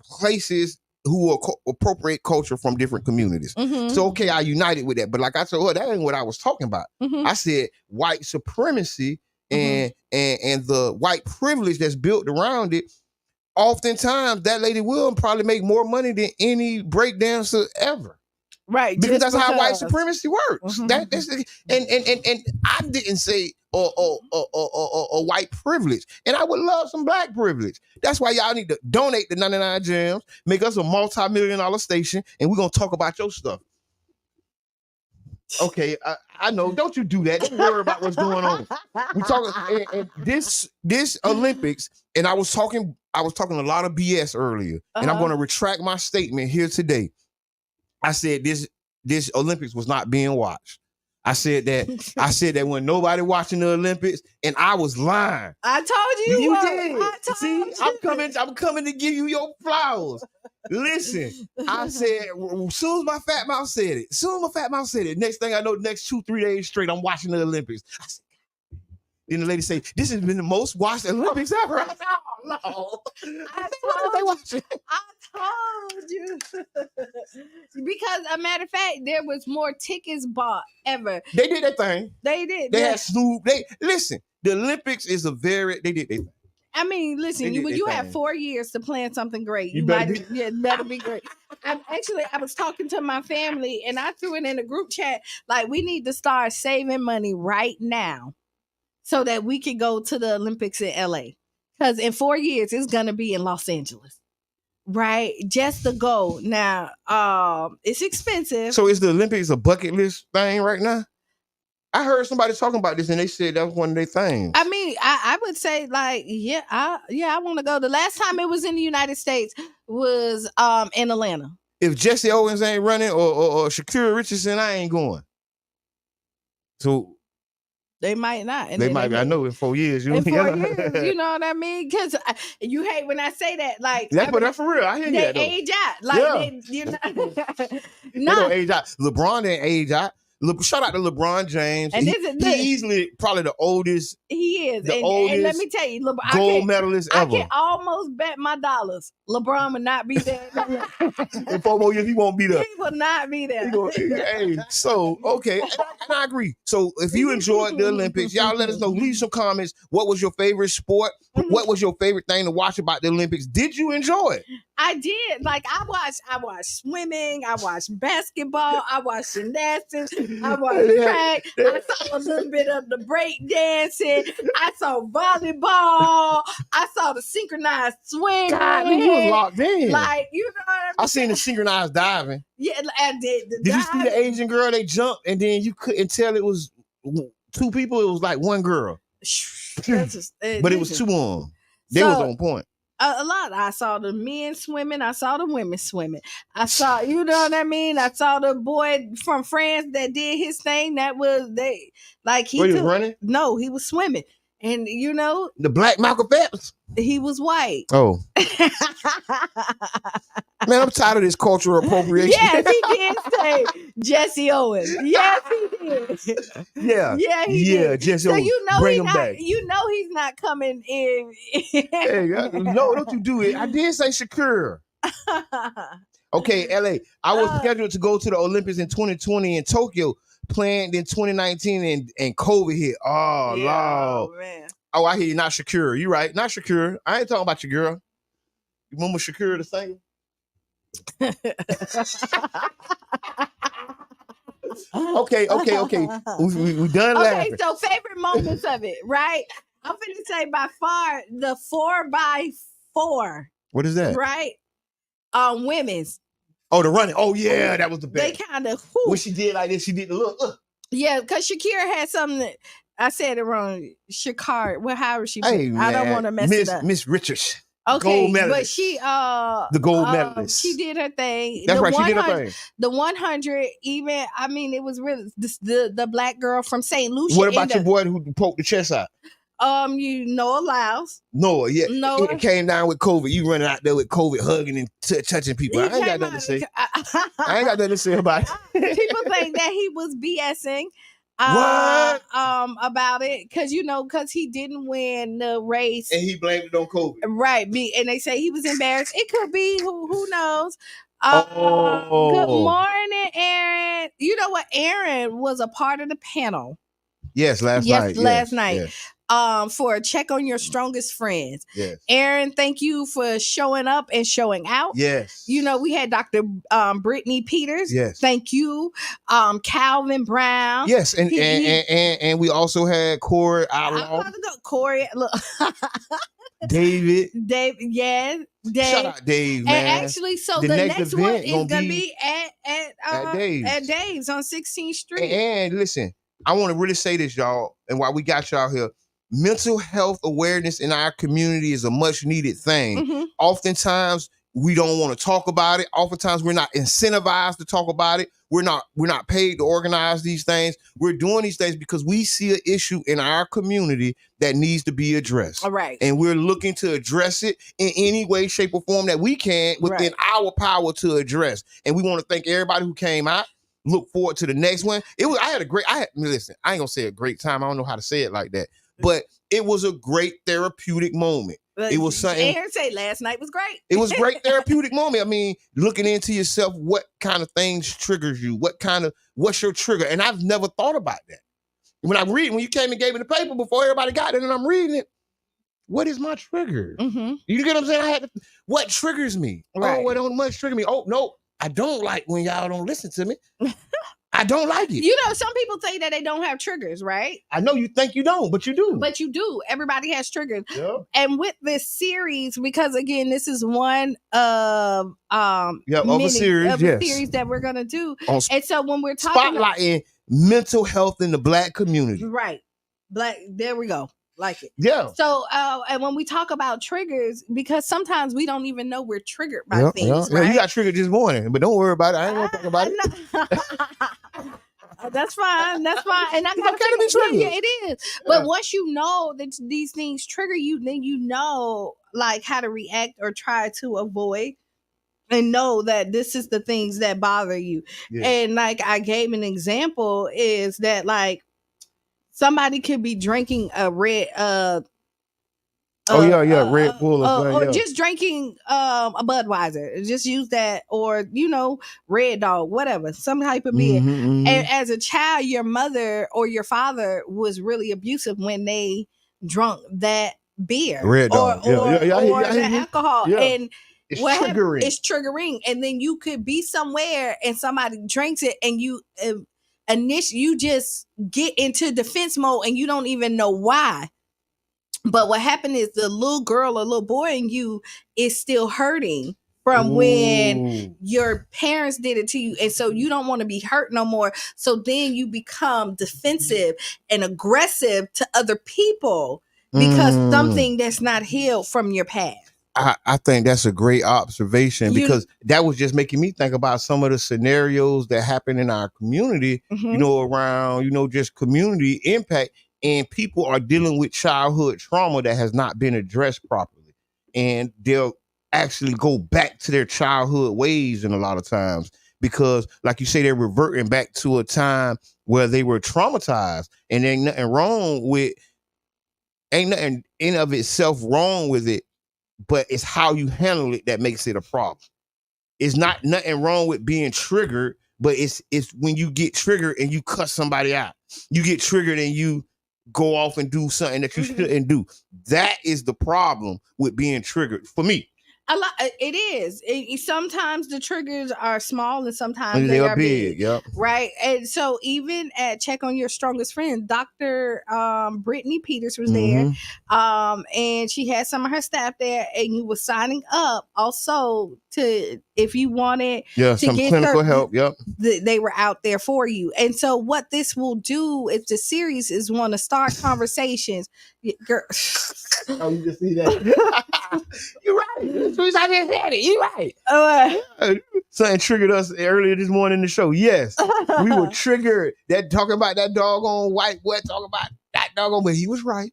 places who appropriate culture from different communities. So okay, I united with that. But like I said, that ain't what I was talking about. I said white supremacy and the white privilege that's built around it. Oftentimes, that lady will probably make more money than any breakdancer ever. Right, because that's how white supremacy works. That's and I didn't say or white privilege, and I would love some black privilege. That's why y'all need to donate the 99 Gems, make us a multi-million-dollar station, and we're gonna talk about your stuff. Okay, I know. Don't you do that. Don't worry about what's going on. We talking and this Olympics, and I was talking a lot of BS earlier, and I'm gonna retract my statement here today. I said this Olympics was not being watched. I said that when nobody watching the Olympics, and I was lying. I told you. You did. See, I'm coming to give you your flowers. Listen, I said, as soon as my fat mouth said it, next thing I know, the next 2-3 days straight, I'm watching the Olympics. I said, then the lady say, this has been the most watched Olympics ever. I said, oh, no. I told you. Because, a matter of fact, there was more tickets bought ever. They did their thing. They did. They had Snoop. Listen, the Olympics is they did their thing. I mean, listen, when you have 4 years to plan something great, it better be great. I was talking to my family, and I threw it in a group chat, like, we need to start saving money right now so that we can go to the Olympics in LA. Because in 4 years, it's going to be in Los Angeles. Right? Just to go. Now, it's expensive. So is the Olympics a bucket list thing right now? I heard somebody talking about this, and they said that was one of their things. I mean, I would say, like, I want to go. The last time it was in the United States was in Atlanta. If Jesse Owens ain't running or Shakira Richardson, I ain't going. So they might not. They might be. I know in 4 years. In 4 years, you know what I mean? Because you hate when I say that. Like, that's for real. I hear that. They age out. Like, They don't age out. LeBron didn't age out. Shout out to LeBron James. And he's easily probably the oldest. He is. Oldest and let me tell you, gold medalist ever. I can almost bet my dollars LeBron would not be there. In 4 more years, he won't be there. He will not be there. So, okay. And I agree. So, if you enjoyed the Olympics, y'all let us know. Leave some comments. What was your favorite sport? What was your favorite thing to watch about the Olympics? Did you enjoy it? I did. Like, I watched swimming. I watched basketball. I watched gymnastics. I watched track. I saw a little bit of the break dancing. I saw volleyball. I saw the synchronized swing. God, you was locked in. Like, you know what I mean? I seen the synchronized diving. Yeah, I did. Did you see the Asian girl? They jumped, and then you couldn't tell it was 2 people. It was like 1 girl. But it was 2 on them. They was on point. A lot. I saw the men swimming. I saw the women swimming. I saw, you know what I mean? I saw the boy from France that did his thing. That was he was running? No, he was swimming. And you know, the black Michael Phelps. He was white. Oh. Man, I'm tired of this cultural appropriation. Yes, he did say Jesse Owens. Yes, he did. Yeah. Yeah, he did. Jesse Owens. You know bring him back. You know he's not coming in. Hey, no, don't you do it. I did say Shakira. Okay, LA. I was scheduled to go to the Olympics in 2020 in Tokyo, planned in 2019, and COVID hit. Oh, yeah, Lord. Man. Oh, I hear you. Not Shakira. You right. Not Shakira. I ain't talking about your girl. You remember Shakira the singer? Okay. We done laughing. Okay, so favorite moments of it, right? I'm finna say by far the 4x4. What is that? Right? Women's. Oh, the running. Oh, yeah, that was the best. They kind of when she did like this, she did the look. Yeah, because Shakira had something that I said it wrong. Shakar. Well, how is she? Hey, I don't want to mess it up. Miss Richards. Okay, Gold medalist. but she The gold medalist. she did her thing. That's The right. She did her 100 thing. The 100, even I mean, it was really the black girl from St. Lucia. What about your boy who poked the chest out? You Noah Lyles. Noah, yeah. Noah. It came down with COVID. You running out there with COVID, hugging and touching people. I ain't got nothing to say. I ain't got nothing to say about it. People think that he was BSing. What? About it, because he didn't win the race, And he blamed it on COVID. right? And they say he was embarrassed. It could be. Who knows? Oh. Good morning, Aaron. You know what? Aaron was a part of the panel. Yes, last night. Yes. For Check on Your Strongest Friends. Yes. Aaron, thank you for showing up and showing out. Yes. You know, we had Dr. Brittany Peters. Yes. Thank you. Calvin Brown. Yes, and we also had Corey Outlaw. I'm about to go. Corey, look. Dave, yes. Dave. Shout out Dave, man. And actually, so the next one is gonna be at Dave's on 16th Street. And listen, I want to really say this, y'all, and while we got y'all here, mental health awareness in our community is a much needed thing. Mm-hmm. Oftentimes we don't want to talk about it. Oftentimes we're not incentivized to talk about it. We're not paid to organize these things. We're doing these things because we see an issue in our community that needs to be addressed. All right. And we're looking to address it in any way, shape, or form that we can within our power to address. And we want to thank everybody who came out. Look forward to the next one. Listen, I ain't gonna say a great time. I don't know how to say it like that, but it was a great therapeutic moment. It was something. Aaron said last night was great. It was a great therapeutic moment. I mean, looking into yourself, what kind of things triggers you? What's your trigger? And I've never thought about that. When you came and gave me the paper before everybody got it, and I'm reading it, what is my trigger? Mm-hmm. You get what I'm saying? What triggers me? Right. Oh, what don't much trigger me? Oh, no, I don't like when y'all don't listen to me. I don't like it. You know, some people say that they don't have triggers, right? I know you think you don't, but you do. But you do. Everybody has triggers. Yep. And with this series, because again, this is one of a series that we're gonna do. And so when we're talking spotlighting mental health in the Black community, right? There we go. Like it. Yeah. So, and when we talk about triggers, because sometimes we don't even know we're triggered by things, right? You got triggered this morning, but don't worry about it. I ain't gonna talk about it. That's fine. And I gotta be triggered. Yeah, it is. But once you know that these things trigger you, then you know like how to react or try to avoid. And know that this is the things that bother you. Yeah. And like I gave an example is that like somebody could be drinking a red Red Bull or just drinking a Budweiser. Just use that, or Red Dog, whatever, some type of beer. And as a child, your mother or your father was really abusive when they drunk that beer, Red Dog, or the alcohol, and it's triggering. It's triggering, and then you could be somewhere and somebody drinks it, and you just get into defense mode, and you don't even know why. But what happened is the little girl or little boy in you is still hurting from when your parents did it to you. And so you don't want to be hurt no more. So then you become defensive and aggressive to other people because something that's not healed from your past. I think that's a great observation because that was just making me think about some of the scenarios that happen in our community, around, just community impact. And people are dealing with childhood trauma that has not been addressed properly. And they'll actually go back to their childhood ways in a lot of times because, like you say, they're reverting back to a time where they were traumatized. And ain't nothing in of itself wrong with it, but it's how you handle it that makes it a problem. It's not nothing wrong with being triggered, but it's when you get triggered and you cuss somebody out. You get triggered and you go off and do something that you shouldn't do. That is the problem with being triggered for me. It is. Sometimes the triggers are small and sometimes they are big. Yep. Right. And so even at Check on Your Strongest Friend, Dr. Brittany Peters was there. And she had some of her staff there, and you were signing up also to, if you wanted to some get clinical help. Yep. They were out there for you. And so what this will do, if the series is want to start conversations, girl. Oh, you just see that. You're right. I just said it. You're right. Something triggered us earlier this morning in the show. Yes, we were triggered. That talking about that doggone white boy, talking about that doggone, but he was right.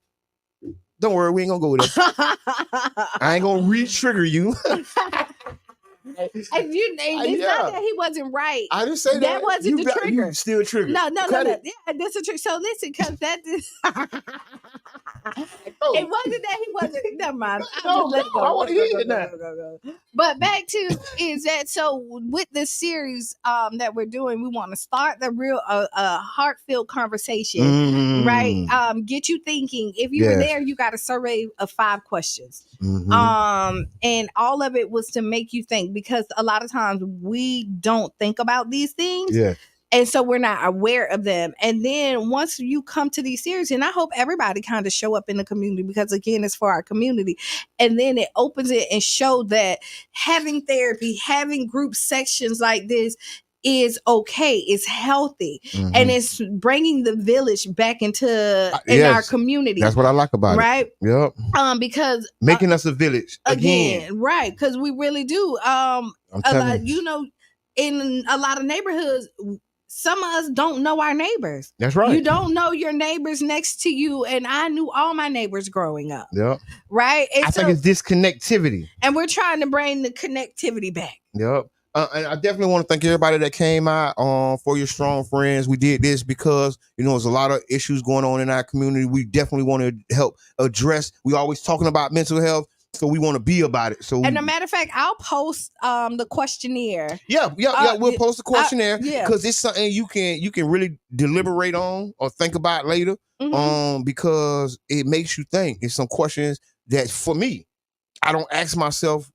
Don't worry, we ain't gonna go with that. I ain't gonna re-trigger you. It's not that he wasn't right. I didn't say that. That wasn't the trigger. You still triggered. No. Yeah, that's a trigger. So listen, because that is. It wasn't that he wasn't. Never mind. I want to hear it now. But back to is that so with this series that we're doing, we want to start the real heartfelt conversation, right? Get you thinking. If you were there, you got a survey of 5 questions. And all of it was to make you think, because a lot of times we don't think about these things. Yeah. And so we're not aware of them. And then once you come to these series, and I hope everybody kind of show up in the community, because again, it's for our community. And then it opens it and show that having therapy, having group sections like this is okay. It's healthy. And it's bringing the village back into our community. That's what I like about it. Right? Yep. Because making us a village again. Right. Because we really do. In a lot of neighborhoods, some of us don't know our neighbors. That's right. You don't know your neighbors next to you. And I knew all my neighbors growing up. Yep. Right? And I think it's disconnectivity. And we're trying to bring the connectivity back. Yep. And I definitely want to thank everybody that came out for your strong friends. We did this because, there's a lot of issues going on in our community. We definitely want to help address. We always talking about mental health. So we want to be about it. So, and a matter of fact, I'll post the questionnaire. Yeah. We'll post the questionnaire because it's something you can really deliberate on or think about later. Because it makes you think. It's some questions that, for me, I don't ask myself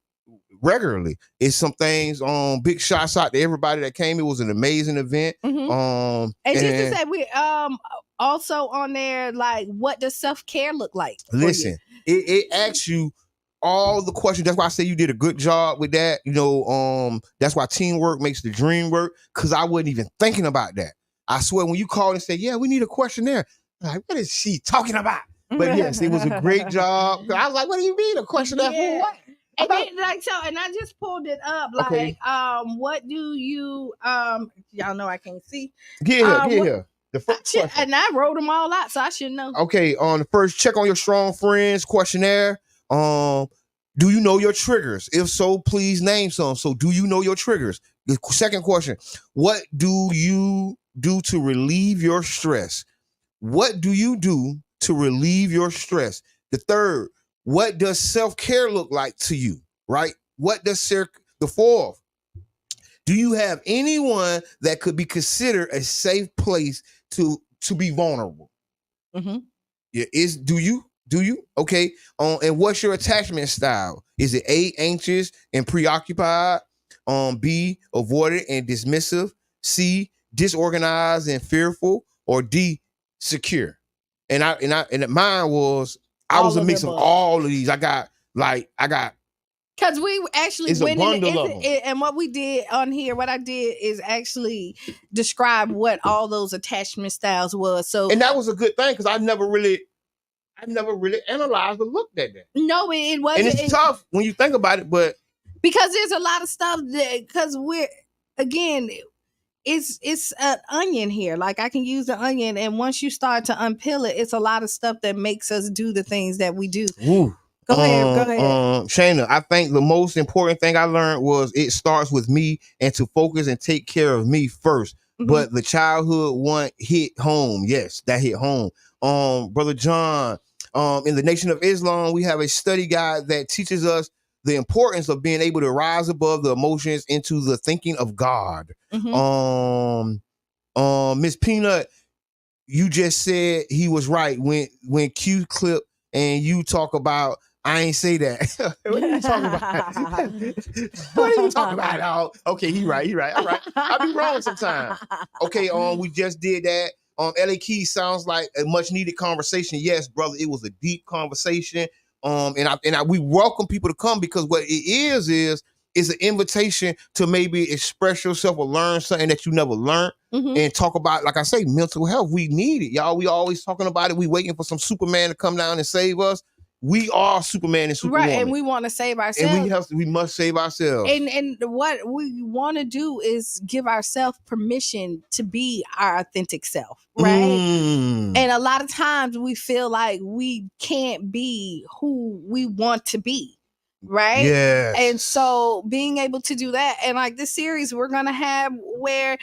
regularly. It's some things. Big shots out to everybody that came. It was an amazing event. And just to say, we also on there, like, what does self-care look like? Listen, it asks you all the questions. That's why I say you did a good job with that. That's why teamwork makes the dream work, because I wasn't even thinking about that. I swear, when you called and said, we need a questionnaire, I'm like, what is she talking about? But yes, it was a great job. I was like, what do you mean a questionnaire for what? And then, and I just pulled it up. Like, what do you y'all know I can't see. Get here. The first question. And I wrote them all out, so I should know. Okay, on the first, check on your strong friends questionnaire. Do you know your triggers? If so, please name some. So, do you know your triggers? The second question, what do you do to relieve your stress? What do you do to relieve your stress? The third, what does self-care look like to you? Right? What does the fourth, do you have anyone that could be considered a safe place to be vulnerable? Yeah, do you? Okay. And what's your attachment style? Is it A, anxious and preoccupied? B, avoidant and dismissive? C, disorganized and fearful? Or D, secure? And mine was, I was a mix of all of these. I got because we actually it's went a bundle in and what we did on here, what I did is actually describe what all those attachment styles was. So, and that was a good thing, because I never really analyzed or looked at that. No, it wasn't. And it's tough when you think about it, but because there's a lot of stuff that, because we're, again, it's an onion here. Like, I can use the onion, and once you start to unpeel it, it's a lot of stuff that makes us do the things that we do. Ooh. Go ahead. Qiana, I think the most important thing I learned was it starts with me, and to focus and take care of me first. But the childhood one hit home. Yes, that hit home. Brother John, in the Nation of Islam, we have a study guide that teaches us the importance of being able to rise above the emotions into the thinking of God. Miss Peanut, you just said he was right when Q clip and you talk about, I ain't say that. What are you talking about? What are you talking about, dog? Okay, he right. All right. I be wrong sometimes. Okay, we just did that. LA Keys sounds like a much needed conversation. Yes, brother, it was a deep conversation. We welcome people to come, because what it is an invitation to maybe express yourself or learn something that you never learned, and talk about, like I say, mental health. We need it, y'all. We always talking about it. We waiting for some Superman to come down and save us. we are Superman and Superwoman. Right, and we want to save ourselves. And we must save ourselves. And what we want to do is give ourselves permission to be our authentic self, right? And a lot of times we feel like we can't be who we want to be, right? Yes. And so being able to do that, and like this series we're gonna have where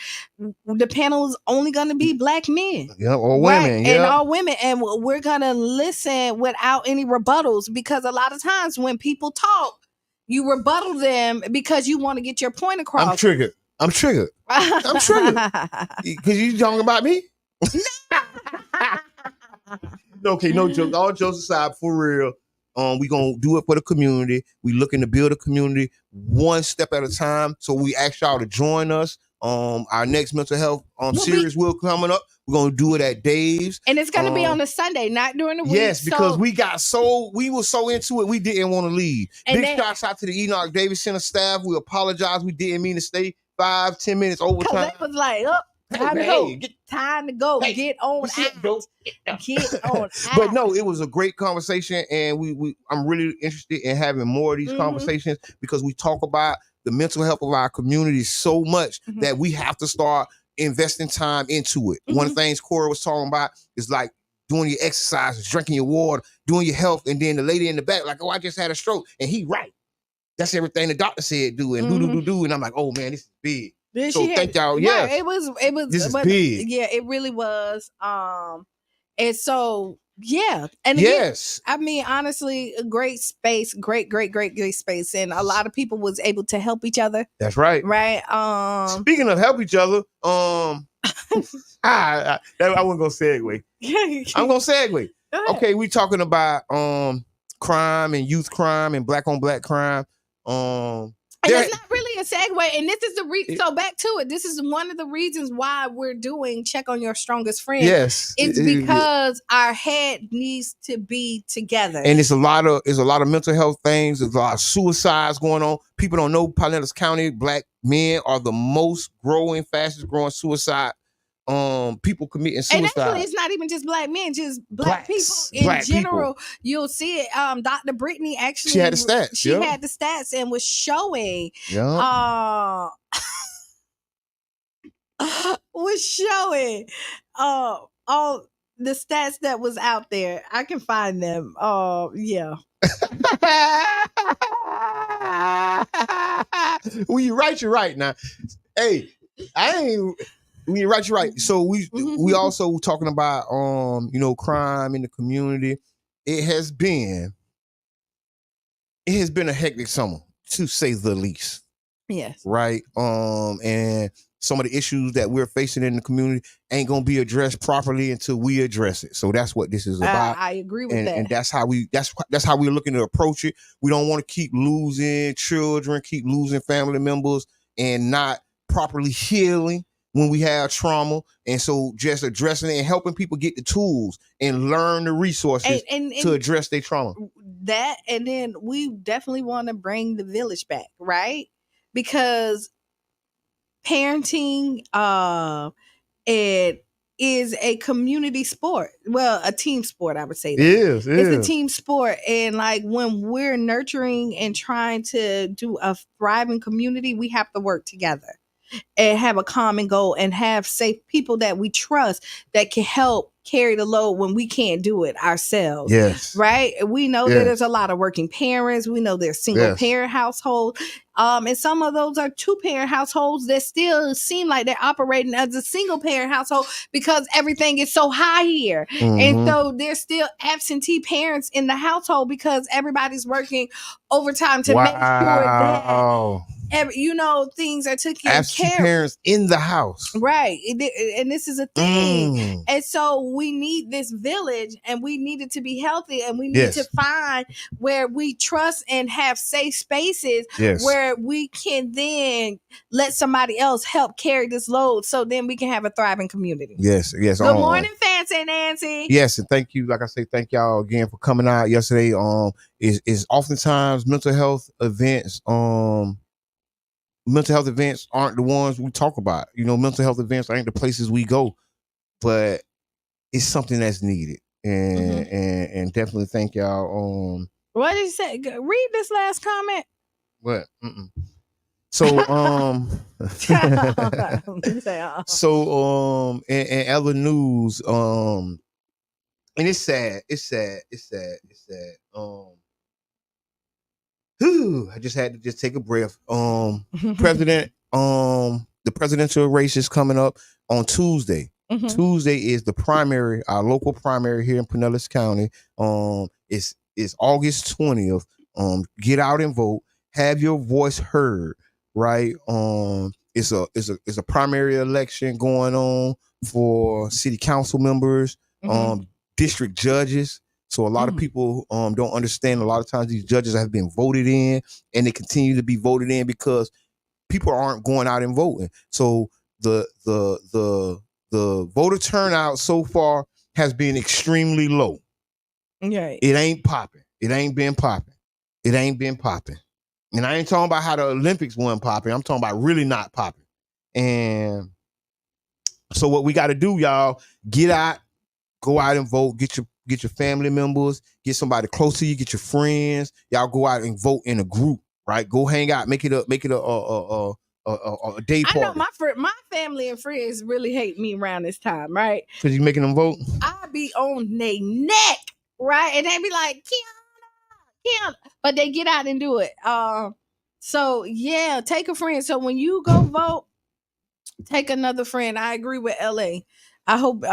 the panel is only gonna be Black men, or right? women, and all women, and we're gonna listen without any rebuttals, because a lot of times when people talk, you rebuttal them because you want to get your point across. I'm triggered. Because you talking about me. Okay, no joke. All jokes aside, for real. We gonna do it for the community. We looking to build a community one step at a time. So we ask y'all to join us. Our next mental health series will coming up. We're gonna do it at Dave's, and it's gonna be on a Sunday, not during the week. Yes, because we were so into it, we didn't want to leave. Big shouts out to the Enoch Davis Center staff. We apologize. We didn't mean to stay 5-10 minutes overtime. It was like, time to go. Time to go. Get on out. Get on out. But no, it was a great conversation, and I'm really interested in having more of these conversations, because we talk about the mental health of our community so much that we have to start investing time into it. One of the things Cora was talking about is like doing your exercises, drinking your water, doing your health, and then the lady in the back like, oh, I just had a stroke, and he right. That's everything the doctor said do, and do, and I'm like, oh man, this is big. So thank y'all. Yeah, it was. This is big. Yeah, it really was. And so yeah, and yes, again, I mean, honestly, a great space, great space, and a lot of people was able to help each other. That's right. Right. Speaking of help each other, I wasn't gonna segue. I'm gonna segue. Okay, we talking about crime and youth crime and black on black crime. And it's not really a segue, and this is the reason. So back to it. This is one of the reasons why we're doing Check on Your Strongest Friend. Yes, it's because our head needs to be together. And it's a lot of mental health things. There's a lot of suicides going on. People don't know Pinellas County black men are the fastest growing suicide. People committing suicide. And actually, it's not even just black men, just black people in general. People. You'll see it. Dr. Brittany actually, she had the stats. She had the stats and was showing. All the stats that was out there. I can find them. Yeah. When you right, you're right. Now, hey, you're right. So we also talking about crime in the community. It has been a hectic summer, to say the least. Yes. Right. And some of the issues that we're facing in the community ain't gonna be addressed properly until we address it. So that's what this is about. I agree with that. And that's how we're looking to approach it. We don't want to keep losing children, keep losing family members, and not properly healing when we have trauma. And so just addressing it and helping people get the tools and learn the resources to address their trauma. That, and then we definitely want to bring the village back, right? Because parenting it is a community sport. Well, a team sport, I would say. It's a team sport. And like when we're nurturing and trying to do a thriving community, we have to work together and have a common goal and have safe people that we trust that can help carry the load when we can't do it ourselves. Yes. Right? We know that there's a lot of working parents. We know there's single parent households. And some of those are 2-parent households that still seem like they're operating as a single parent household because everything is so high here. And so there's still absentee parents in the household because everybody's working overtime to make sure that things are taken care of. Parents in the house. Right. And this is a thing. And so we need this village, and we need it to be healthy, and we need to find where we trust and have safe spaces where we can then let somebody else help carry this load, so then we can have a thriving community. Yes. Good morning, Fancy Nancy. Yes, and thank you. Like I say, thank y'all again for coming out yesterday. Is oftentimes mental health events. Mental health events aren't the ones we talk about. Mental health events ain't the places we go, but it's something that's needed. and definitely thank y'all. What did you say? Read this last comment. What? So so in other news, and it's sad. I just had to just take a breath. The presidential race is coming up on Tuesday. Tuesday is the primary, our local primary here in Pinellas County. It's August 20th. Get out and vote. Have your voice heard. Right. It's a primary election going on for city council members, district judges. So a lot of people don't understand. A lot of times these judges have been voted in, and they continue to be voted in because people aren't going out and voting. So the voter turnout so far has been extremely low. Right. It ain't popping. It ain't been popping. And I ain't talking about how the Olympics weren't popping. I'm talking about really not popping. And so what we got to do, y'all, get out, go out and vote. Get your family members, get somebody close to you, get your friends. Y'all go out and vote in a group, right? Go hang out, make it a day party. I know my family and friends really hate me around this time, right? Because you making them vote? I be on their neck, right? And they be like, Qiana. But they get out and do it. So yeah, take a friend. So when you go vote, take another friend. I agree with LA. I hope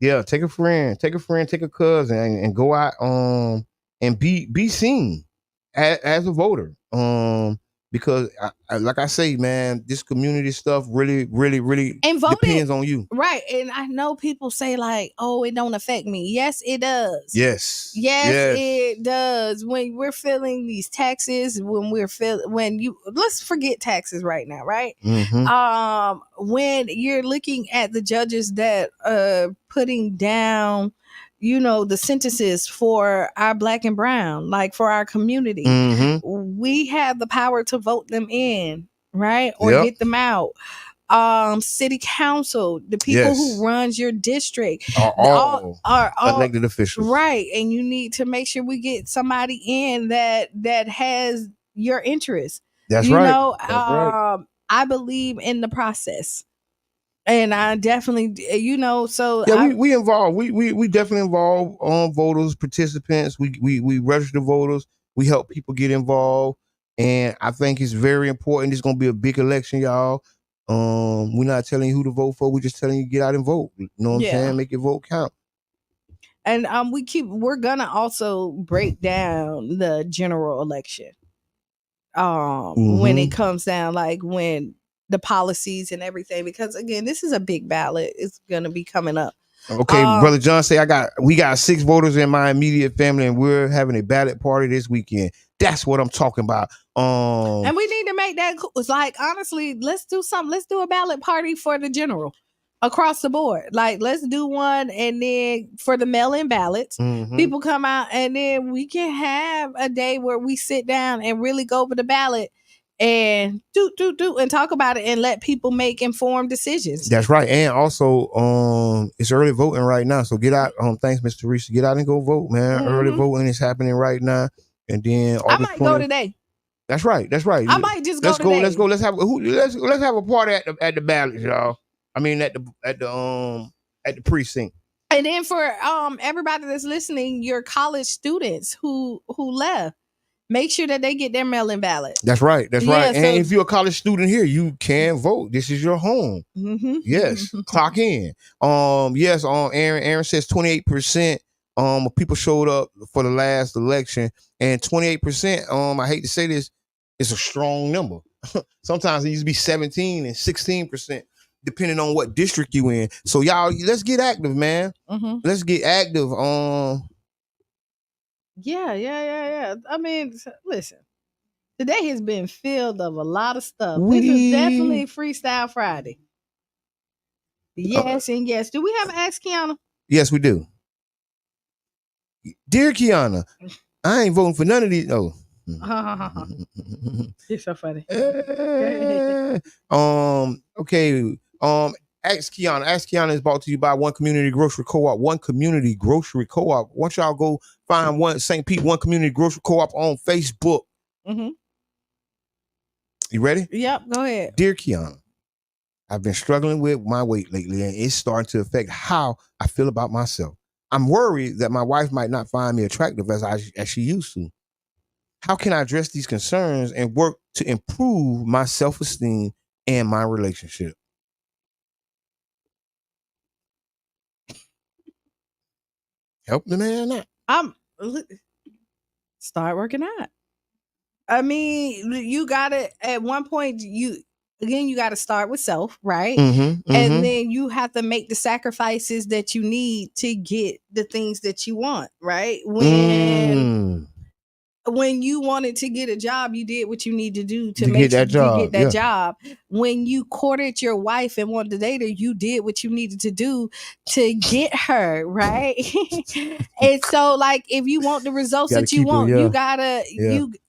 yeah, take a friend, take a cousin, and go out and be seen as a voter. Because like I say, man, this community stuff really depends on you. Right. And I know people say like, oh, it don't affect me. Yes, it does. Yes, it does. When we're feeling these taxes, let's forget taxes right now, right? When you're looking at the judges that putting down, the sentences for our Black and brown, like for our community, we have the power to vote them in, right? Or get them out. City council, the people who runs your district are all elected officials, right? And you need to make sure we get somebody in that has your interest. That's right. I believe in the process. And I definitely, so we involve. We definitely involve voters, participants. We register voters. We help people get involved, and I think it's very important. It's gonna be a big election, y'all. We're not telling you who to vote for. We're just telling you get out and vote. You know what I'm saying? Make your vote count. And we're gonna also break down the general election. When it comes down, like when the policies and everything, because again, this is a big ballot. It's gonna be coming up. Okay, Brother John say we got 6 voters in my immediate family, and we're having a ballot party this weekend. That's what I'm talking about. And we need to make that it's like, honestly, let's do something. Let's do a ballot party for the general across the board. Like, let's do one, and then for the mail-in ballots, people come out, and then we can have a day where we sit down and really go over the ballot and do and talk about it and let people make informed decisions. That's right. And also, it's early voting right now. So get out. Thanks, Mr. Reese. Get out and go vote, man. Early voting is happening right now. And then I might go today. That's right. I might just go today. Let's go. Let's have a party at the ballot, y'all. I mean at the precinct. And then for everybody that's listening, your college students who left, make sure that they get their mail-in ballot. That's right. And if you're a college student here, you can vote. This is your home. Yes. Clock in. Aaron says 28% of people showed up for the last election, and 28%, I hate to say this, is a strong number. Sometimes it used to be 17 and 16%, depending on what district you in. So y'all, let's get active, man. Let's get active. Yeah. I mean, listen, today has been filled of a lot of stuff. This is definitely Freestyle Friday. Yes, and yes. Do we have an Ask Qiana? Yes, we do. Dear Qiana, I ain't voting for none of these. Oh. You're so funny. Okay. Ask Qiana. Ask Qiana is brought to you by One Community Grocery Co-op. One Community Grocery Co-op. Once y'all go find one St. Pete One Community Grocery Co-op on Facebook. Mm-hmm. You ready? Yep. Go ahead. Dear Qiana, I've been struggling with my weight lately, and it's starting to affect how I feel about myself. I'm worried that my wife might not find me attractive as she used to. How can I address these concerns and work to improve my self-esteem and my relationship? Help the man out. Start working out. I mean, you gotta at one point you gotta start with self, right? And then you have to make the sacrifices that you need to get the things that you want, right? When you wanted to get a job, you did what you need to do to make get that job. To get that job. When you courted your wife and wanted to date her, you did what you needed to do to get her, right? And so, like, if you want the results that you want, you gotta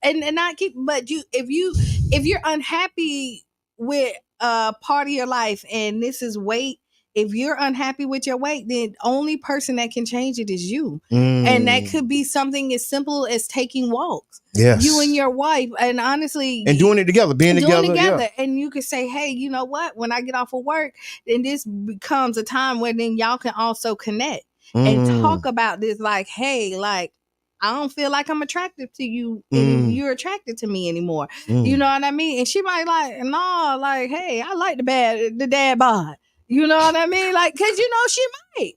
and not keep. But if you're unhappy with part of your life, and this is weight. If you're unhappy with your weight, then only person that can change it is you. And that could be something as simple as taking walks. Yes. You and your wife, and honestly, and doing it together, being together. Yeah. And you could say, hey, you know what? When I get off of work, then this becomes a time where then y'all can also connect and talk about this. Like, hey, like, I don't feel like I'm attractive to you and you're attracted to me anymore. You know what I mean? And she might like, no, like, hey, I like the dad bod. You know what I mean? Like, cause she might.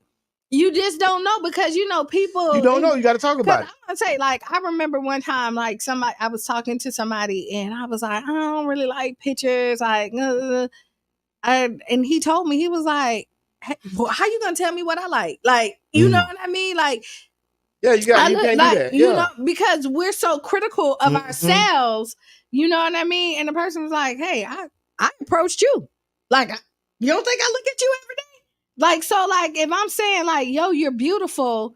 You just don't know because people. You don't know. You got to talk about it. I'm gonna say, like, I remember one time, like, I was talking to somebody and I was like, I don't really like pictures, like, and he told me, he was like, hey, how you gonna tell me what I like? Like, you know what I mean? Like, yeah, you can't do that. You know, because we're so critical of ourselves. You know what I mean? And the person was like, hey, I approached you, like. You don't think I look at you every day? Like, so, like, if I'm saying, like, yo, you're beautiful,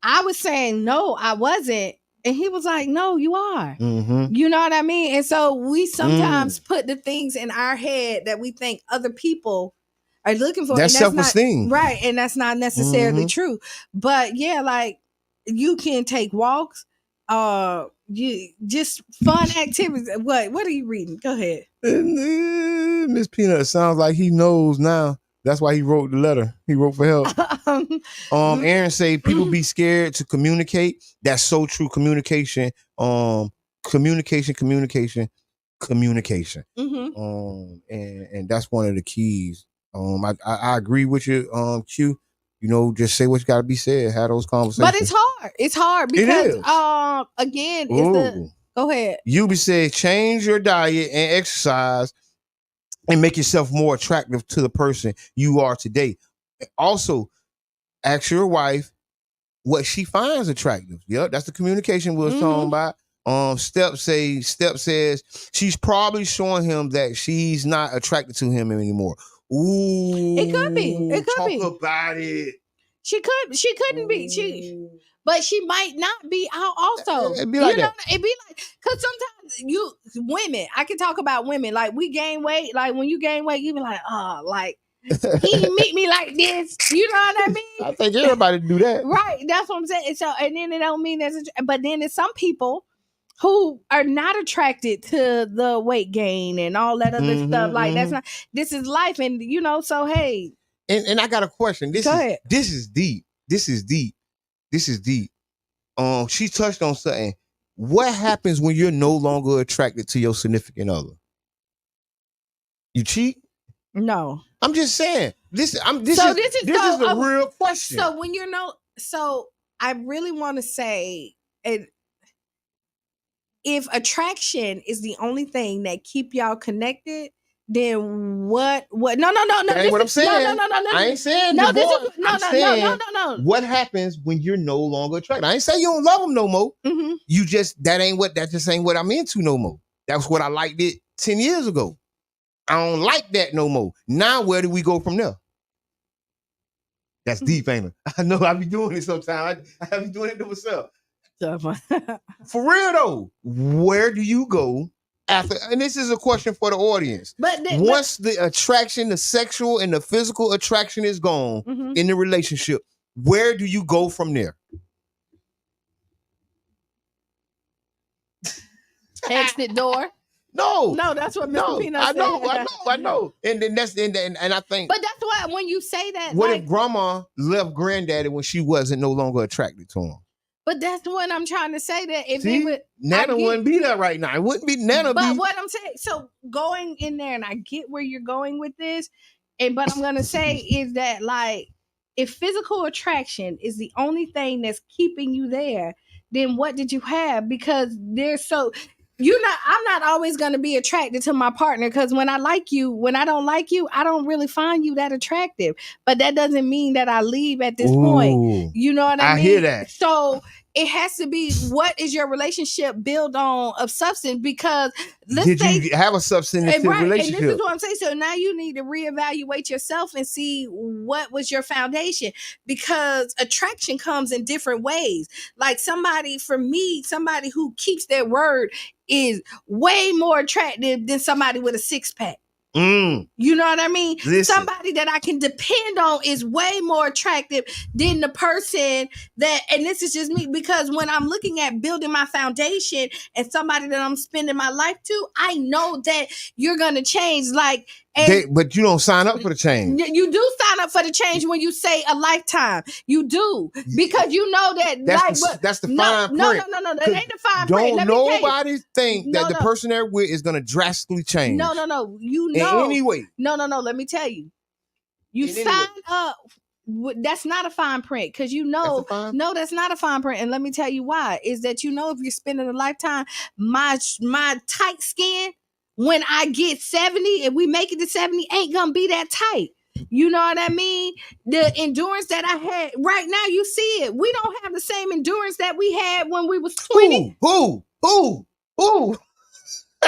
I was saying, no, I wasn't. And he was like, no, you are. You know what I mean? And so we sometimes put the things in our head that we think other people are looking for. That's self-esteem. Right. And that's not necessarily true. But yeah, like, you can take walks. You just fun activities. What are you reading? Go ahead. Miss Peanut, sounds like he knows now. That's why he wrote the letter. He wrote for help. Aaron say people be scared to communicate. That's so true. Communication. Communication. And that's one of the keys. I agree with you, Q. Just say what you gotta be said. Have those conversations. But it's hard. It's hard because again, go ahead. Yubi said change your diet and exercise and make yourself more attractive to the person you are today. Also, ask your wife what she finds attractive. Yep, that's the communication we was talking about. Step says she's probably showing him that she's not attracted to him anymore. Ooh, it could be. Talk about it. She couldn't be. But she might not be out also. It'd be like that. It'd be like, because sometimes women, I can talk about women, like we gain weight. Like when you gain weight, you be like, oh, like he didn't meet me like this. You know what I mean? I think everybody do that. Right. That's what I'm saying. So, and then it don't mean but then there's some people who are not attracted to the weight gain and all that other stuff. Like this is life. And so hey. And I got a question. This is deep. She touched on something. What happens when you're no longer attracted to your significant other? You cheat? No. I'm just saying. This is a real question. So when I really want to say if attraction is the only thing that keep y'all connected, then what? No. That ain't what I'm saying. No. I ain't saying divorce. No. What happens when you're no longer attracted? I ain't saying you don't love them no more. You just that just ain't what I'm into no more. That's what I liked it 10 years ago. I don't like that no more. Now where do we go from there? That's deep, ain't it? I know I be doing it sometimes. I be doing it to myself. For real though, where do you go after, and this is a question for the audience. But once the attraction, the sexual and the physical attraction is gone in the relationship, where do you go from there? Exit door. No, that's what Mr. Peanut said. I know. And then and I think. But that's why when you say that, what if grandma left granddaddy when she wasn't no longer attracted to him? But that's what I'm trying to say. That if Nana wouldn't be there right now. It wouldn't be Nana. But what I'm saying, so going in there, and I get where you're going with this, but I'm gonna say is that like, if physical attraction is the only thing that's keeping you there, then what did you have? Because I'm not always going to be attracted to my partner, because when I don't like you, I don't really find you that attractive. But that doesn't mean that I leave at this point. You know what I mean? I hear that. So it has to be, what is your relationship built on of substance? Because did you have a substantive relationship? And this is what I'm saying. So now you need to reevaluate yourself and see what was your foundation, because attraction comes in different ways. Like somebody who keeps their word is way more attractive than somebody with a six-pack. You know what I mean? Listen. Somebody that I can depend on is way more attractive than the person that, and this is just me, because when I'm looking at building my foundation and somebody that I'm spending my life to, I know that you're going to change. Like, but you don't sign up for the change. You do sign up for the change when you say a lifetime. You do, because you know that that's the fine print. No, that ain't the fine print. Don't nobody think that the person they're with is going to drastically change. No. You know. In any way. No. Let me tell you. You sign up. That's not a fine print, because you know. No, that's not a fine print, and let me tell you why. Is that you know, if you're spending a lifetime, my tight skin, when I get 70 and we make it to 70, ain't gonna be that tight. You know what I mean? The endurance that I had right now, you see it. We don't have the same endurance that we had when we was 20. Who?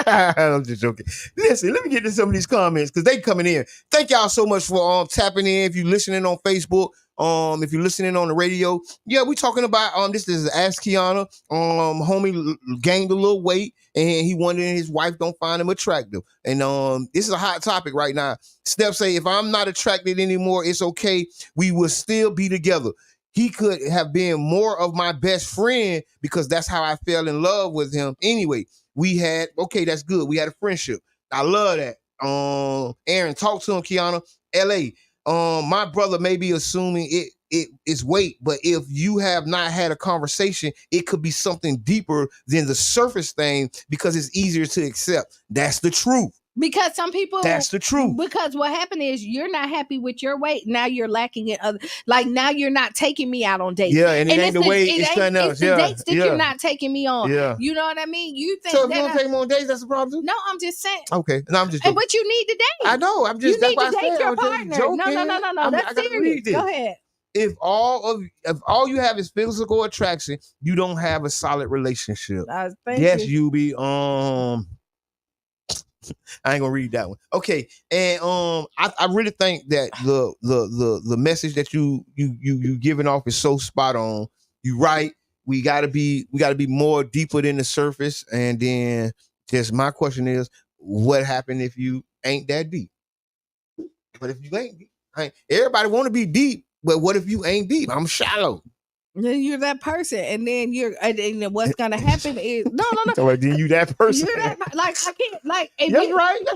I'm just joking. Listen, let me get to some of these comments, because they coming in. Thank y'all so much for tapping in. If you're listening on Facebook, if you're listening on the radio, yeah, we talking about this is Ask Qiana. Homie gained a little weight, and he wondering his wife don't find him attractive. And this is a hot topic right now. Steph say, if I'm not attracted anymore, it's okay. We will still be together. He could have been more of my best friend, because that's how I fell in love with him. Anyway, that's good. We had a friendship. I love that. Aaron, talk to him, Qiana. LA. My brother may be assuming it's weight, but if you have not had a conversation, it could be something deeper than the surface thing, because it's easier to accept. That's the truth. Because some people, that's the truth. Because what happened is, you're not happy with your weight. Now you're lacking in other. Like, now you're not taking me out on dates. Yeah, and it ain't the way it's something else. It's the dates that you're not taking me on. Yeah. You know what I mean? You think so if you don't take them on dates, that's the problem? No, I'm just saying. Okay, no, I'm just joking. But you need to date. I know. I'm just. You need to date your partner. No. That's serious. Go ahead. If all you have is physical attraction, you don't have a solid relationship. Yes, you be I ain't gonna read that one. Okay, and I really think that the message that you giving off is so spot on. You right. We gotta be more deeper than the surface. And then just my question is, what happened if you ain't that deep? But if you ain't deep, everybody want to be deep, but what if you ain't deep? I'm shallow. Then you're that person, and then and what's gonna happen is no. So then you that person. You're that, like, I can't, like. That's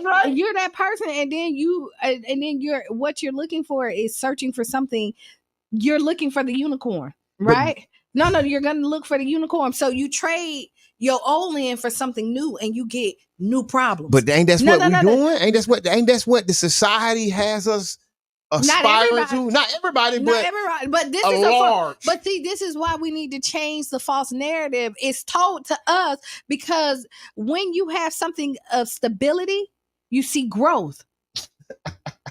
right. You're that person, and then what you're looking for is searching for something. You're looking for the unicorn, right? No, you're gonna look for the unicorn. So you trade your old in for something new, and you get new problems. But ain't that's what we're doing? Ain't that's what the society has us aspiring to? Not everybody, but this is large. But see, this is why we need to change the false narrative. It's told to us, because when you have something of stability, you see growth.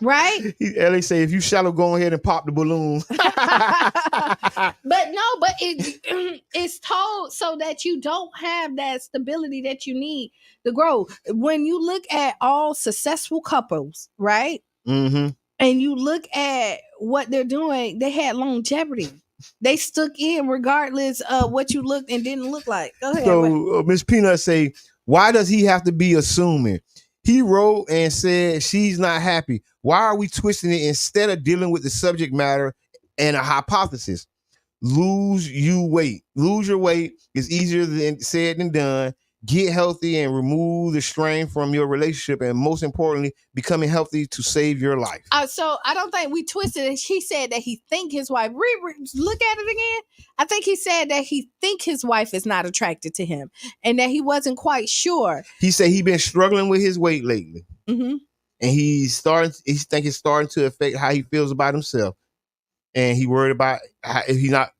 Right? Ellie say, if you shallow, go ahead and pop the balloon. But it's told so that you don't have that stability that you need to grow. When you look at all successful couples, right? Mm-hmm. And you look at what they're doing, they had longevity. They stuck in regardless of what you looked and didn't look like. Go ahead. So Miss Peanut say, Why does he have to be assuming? He wrote and said she's not happy. Why are we twisting it instead of dealing with the subject matter and a hypothesis? Lose your weight is easier than said than done. Get healthy and remove the strain from your relationship, and most importantly, becoming healthy to save your life. So I don't think we twisted it. He said that he think his wife. Look at it again. I think he said that he think his wife is not attracted to him, and that he wasn't quite sure. He said he been struggling with his weight lately, Mm-hmm. and he think it's starting to affect how he feels about himself, and he worried about if he's not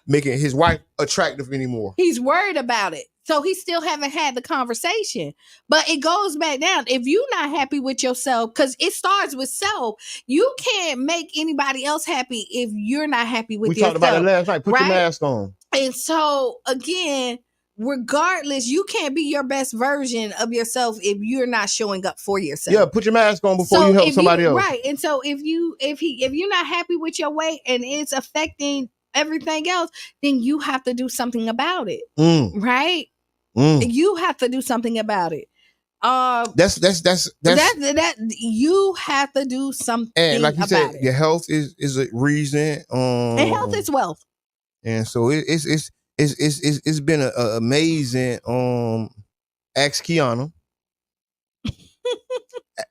making his wife attractive anymore. He's worried about it. So he still haven't had the conversation. But it goes back down. If you're not happy with yourself, because it starts with self, you can't make anybody else happy if you're not happy with yourself. We talked about it last night. Put your mask on. And so, again, regardless, you can't be your best version of yourself if you're not showing up for yourself. Yeah, put your mask on before you help somebody else. Right. And so if you're not happy with your weight and it's affecting everything else, then you have to do something about it. Right? You have to do something about it. That's you have to do something. And like you said, your health is a reason. And health is wealth. And so it's been an amazing. Ask Qiana.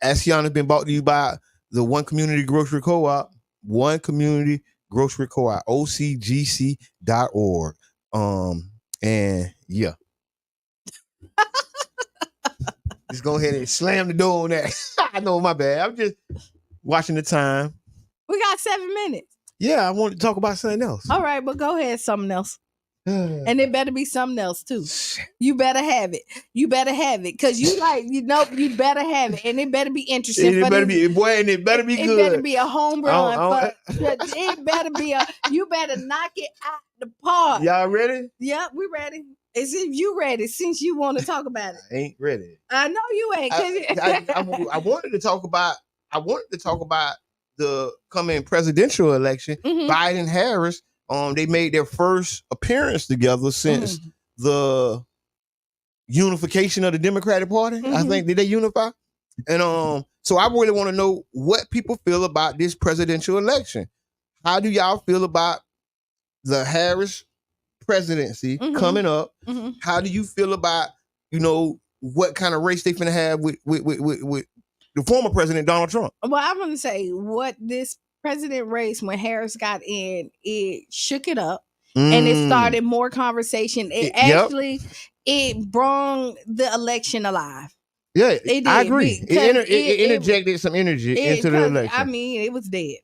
Ask Qiana has been brought to you by the One Community Grocery Co-op. One Community Grocery Co-op. OCGC.org. And yeah. Just go ahead and slam the door on that. I know, my bad. I'm just watching the time. We got 7 minutes. Yeah, I want to talk about something else. All right, but go ahead, something else. And it better be something else too. You better have it. You better have it. Cause you better have it. And it better be interesting. It better be good. It better be a home run. It better be you better knock it out the park. Y'all ready? Yeah, we ready. As if you ready, since you want to talk about it. I ain't ready. I know you ain't. I wanted to talk about the coming presidential election. Mm-hmm. Biden Harris. They made their first appearance together since the unification of the Democratic Party. I think, did they unify? And so I really want to know what people feel about this presidential election. How do y'all feel about the Harris presidency coming up? How do you feel about, what kind of race they finna have with the former president, Donald Trump? Well, I'm going to say what this president race, when Harris got in, it shook it up and it started more conversation. It brought the election alive. Yeah, it did. I agree. It interjected some energy into the election. I mean, it was dead.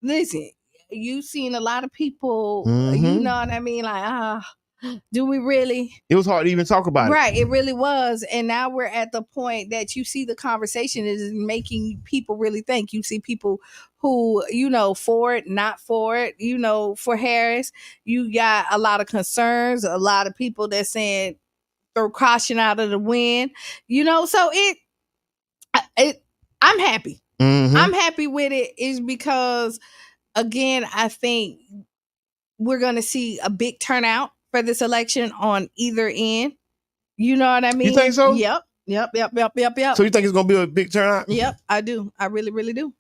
Listen, you've seen a lot of people, you know what I mean? Like, do we really? It was hard to even talk about it. Right, it really was. And now we're at the point that you see the conversation is making people really think. You see people who, for it, not for it, for Harris. You got a lot of concerns, a lot of people that saying throw caution out of the wind, so I'm happy. I'm happy with it is because, again, I think we're going to see a big turnout for this election on either end. You know what I mean? You think so? Yep. So you think it's going to be a big turnout? Yep, I do. I really, really do.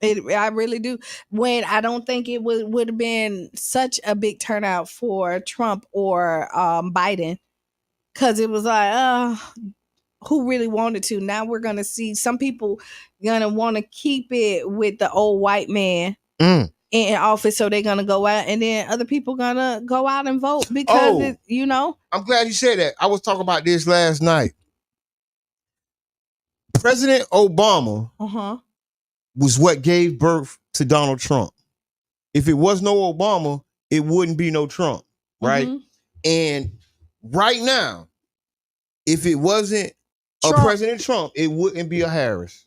I really do. When I don't think it would have been such a big turnout for Trump or Biden, because it was like, who really wanted to? Now we're going to see some people going to want to keep it with the old white man in office, so they're going to go out, and then other people going to go out and vote because, I'm glad you said that. I was talking about this last night. President Obama was what gave birth to Donald Trump. If it was no Obama, it wouldn't be no Trump, right? And right now, if it wasn't a President Trump, it wouldn't be a Harris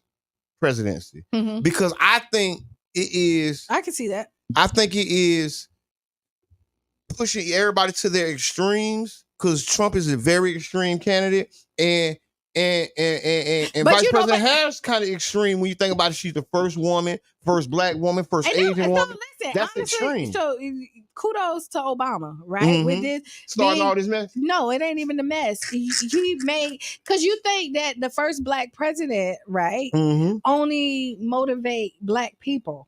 presidency. Because I think it is. I can see that. I think it is pushing everybody to their extremes, because Trump is a very extreme candidate, and And But Vice you know, President Harris kind of extreme when you think about it. She's the first woman, first black woman, first Asian woman. Listen, That's honestly, extreme. so kudos to Obama, right? With this starting all this mess. No, it ain't even the mess. He made, because you think that the first black president, right, only motivate black people.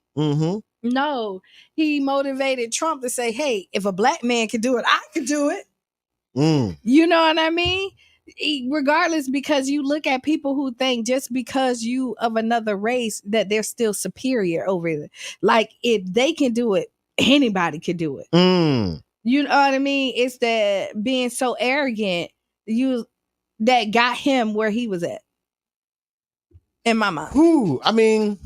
No, he motivated Trump to say, "Hey, if a black man can do it, I can do it." You know what I mean? Regardless, because you look at people who think just because you of another race that they're still superior over it. Like, if they can do it, anybody can do it. You know what I mean? It's that being so arrogant that got him where he was at, in my mind. I mean,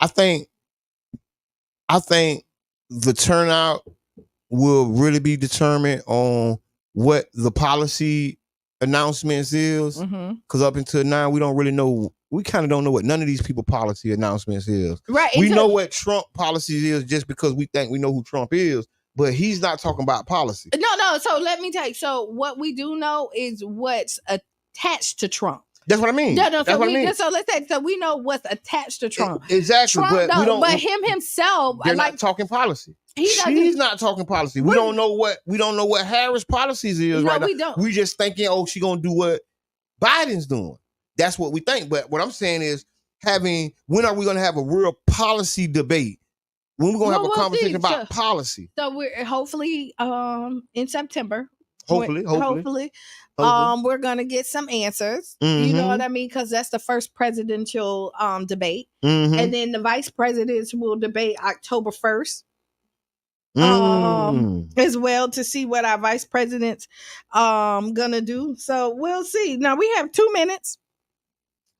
I think the turnout will really be determined on what the policy announcements is. Because up until now, we don't really know. We kind of don't know what none of these people policy announcements is. Right. We know what Trump policies is just because we think we know who Trump is, but he's not talking about policy. No. So let me tell you. So what we do know is what's attached to Trump. That's what I mean. That's what I mean. So let's say, so we know what's attached to Trump. Exactly. Trump, but we don't. But him himself, they're not talking policy. He's not talking policy. We don't know what Harris' policies is right now. We don't. We just thinking, oh, she gonna do what Biden's doing. That's what we think. But what I'm saying is, when are we gonna have a real policy debate? When we gonna have a conversation about policy? So we're hopefully in September. Hopefully. We're gonna get some answers. You know what I mean? Because that's the first presidential debate, and then the vice presidents will debate October 1st. As well, to see what our vice president's gonna do. So we'll see. Now we have 2 minutes.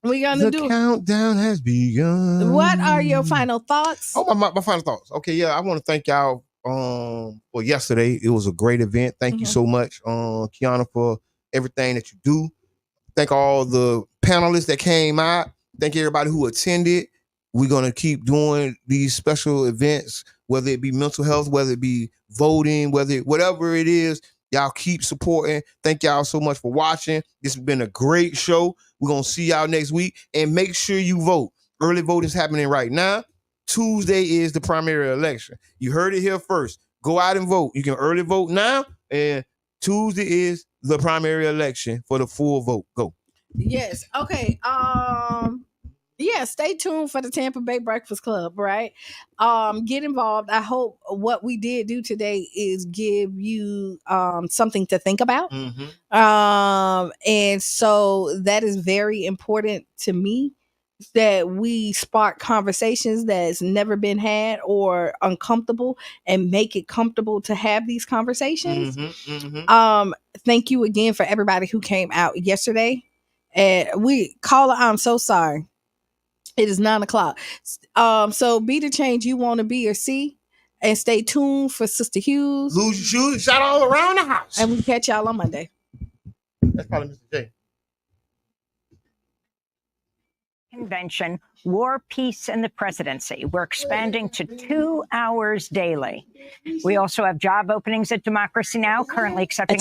We're gonna the countdown has begun. What are your final thoughts? Oh, my final thoughts. Okay, yeah, I want to thank y'all for yesterday. It was a great event. Thank you so much, Qiana, for everything that you do. Thank all the panelists that came out. Thank everybody who attended. We're gonna keep doing these special events, whether it be mental health, whether it be voting, whatever it is. Y'all keep supporting. Thank y'all so much for watching. This has been a great show. We're going to see y'all next week. And make sure you vote. Early voting is happening right now. Tuesday is the primary election. You heard it here first. Go out and vote. You can early vote now. And Tuesday is the primary election for the full vote. Go. Yes. Okay. Yeah, stay tuned for the Tampa Bay Breakfast Club, right? Get involved. I hope what we did do today is give you something to think about. And so that is very important to me, that we spark conversations that's never been had or uncomfortable, and make it comfortable to have these conversations. Thank you again for everybody who came out yesterday. And I'm so sorry. It is 9:00. So be the change you want to be or see, and stay tuned for Sister Hughes. Lose your shoes, shot all around the house. And we'll catch y'all on Monday. That's probably Mr. J. Convention, War, Peace, and the Presidency. We're expanding to 2 hours daily. We also have job openings at Democracy Now!, currently accepting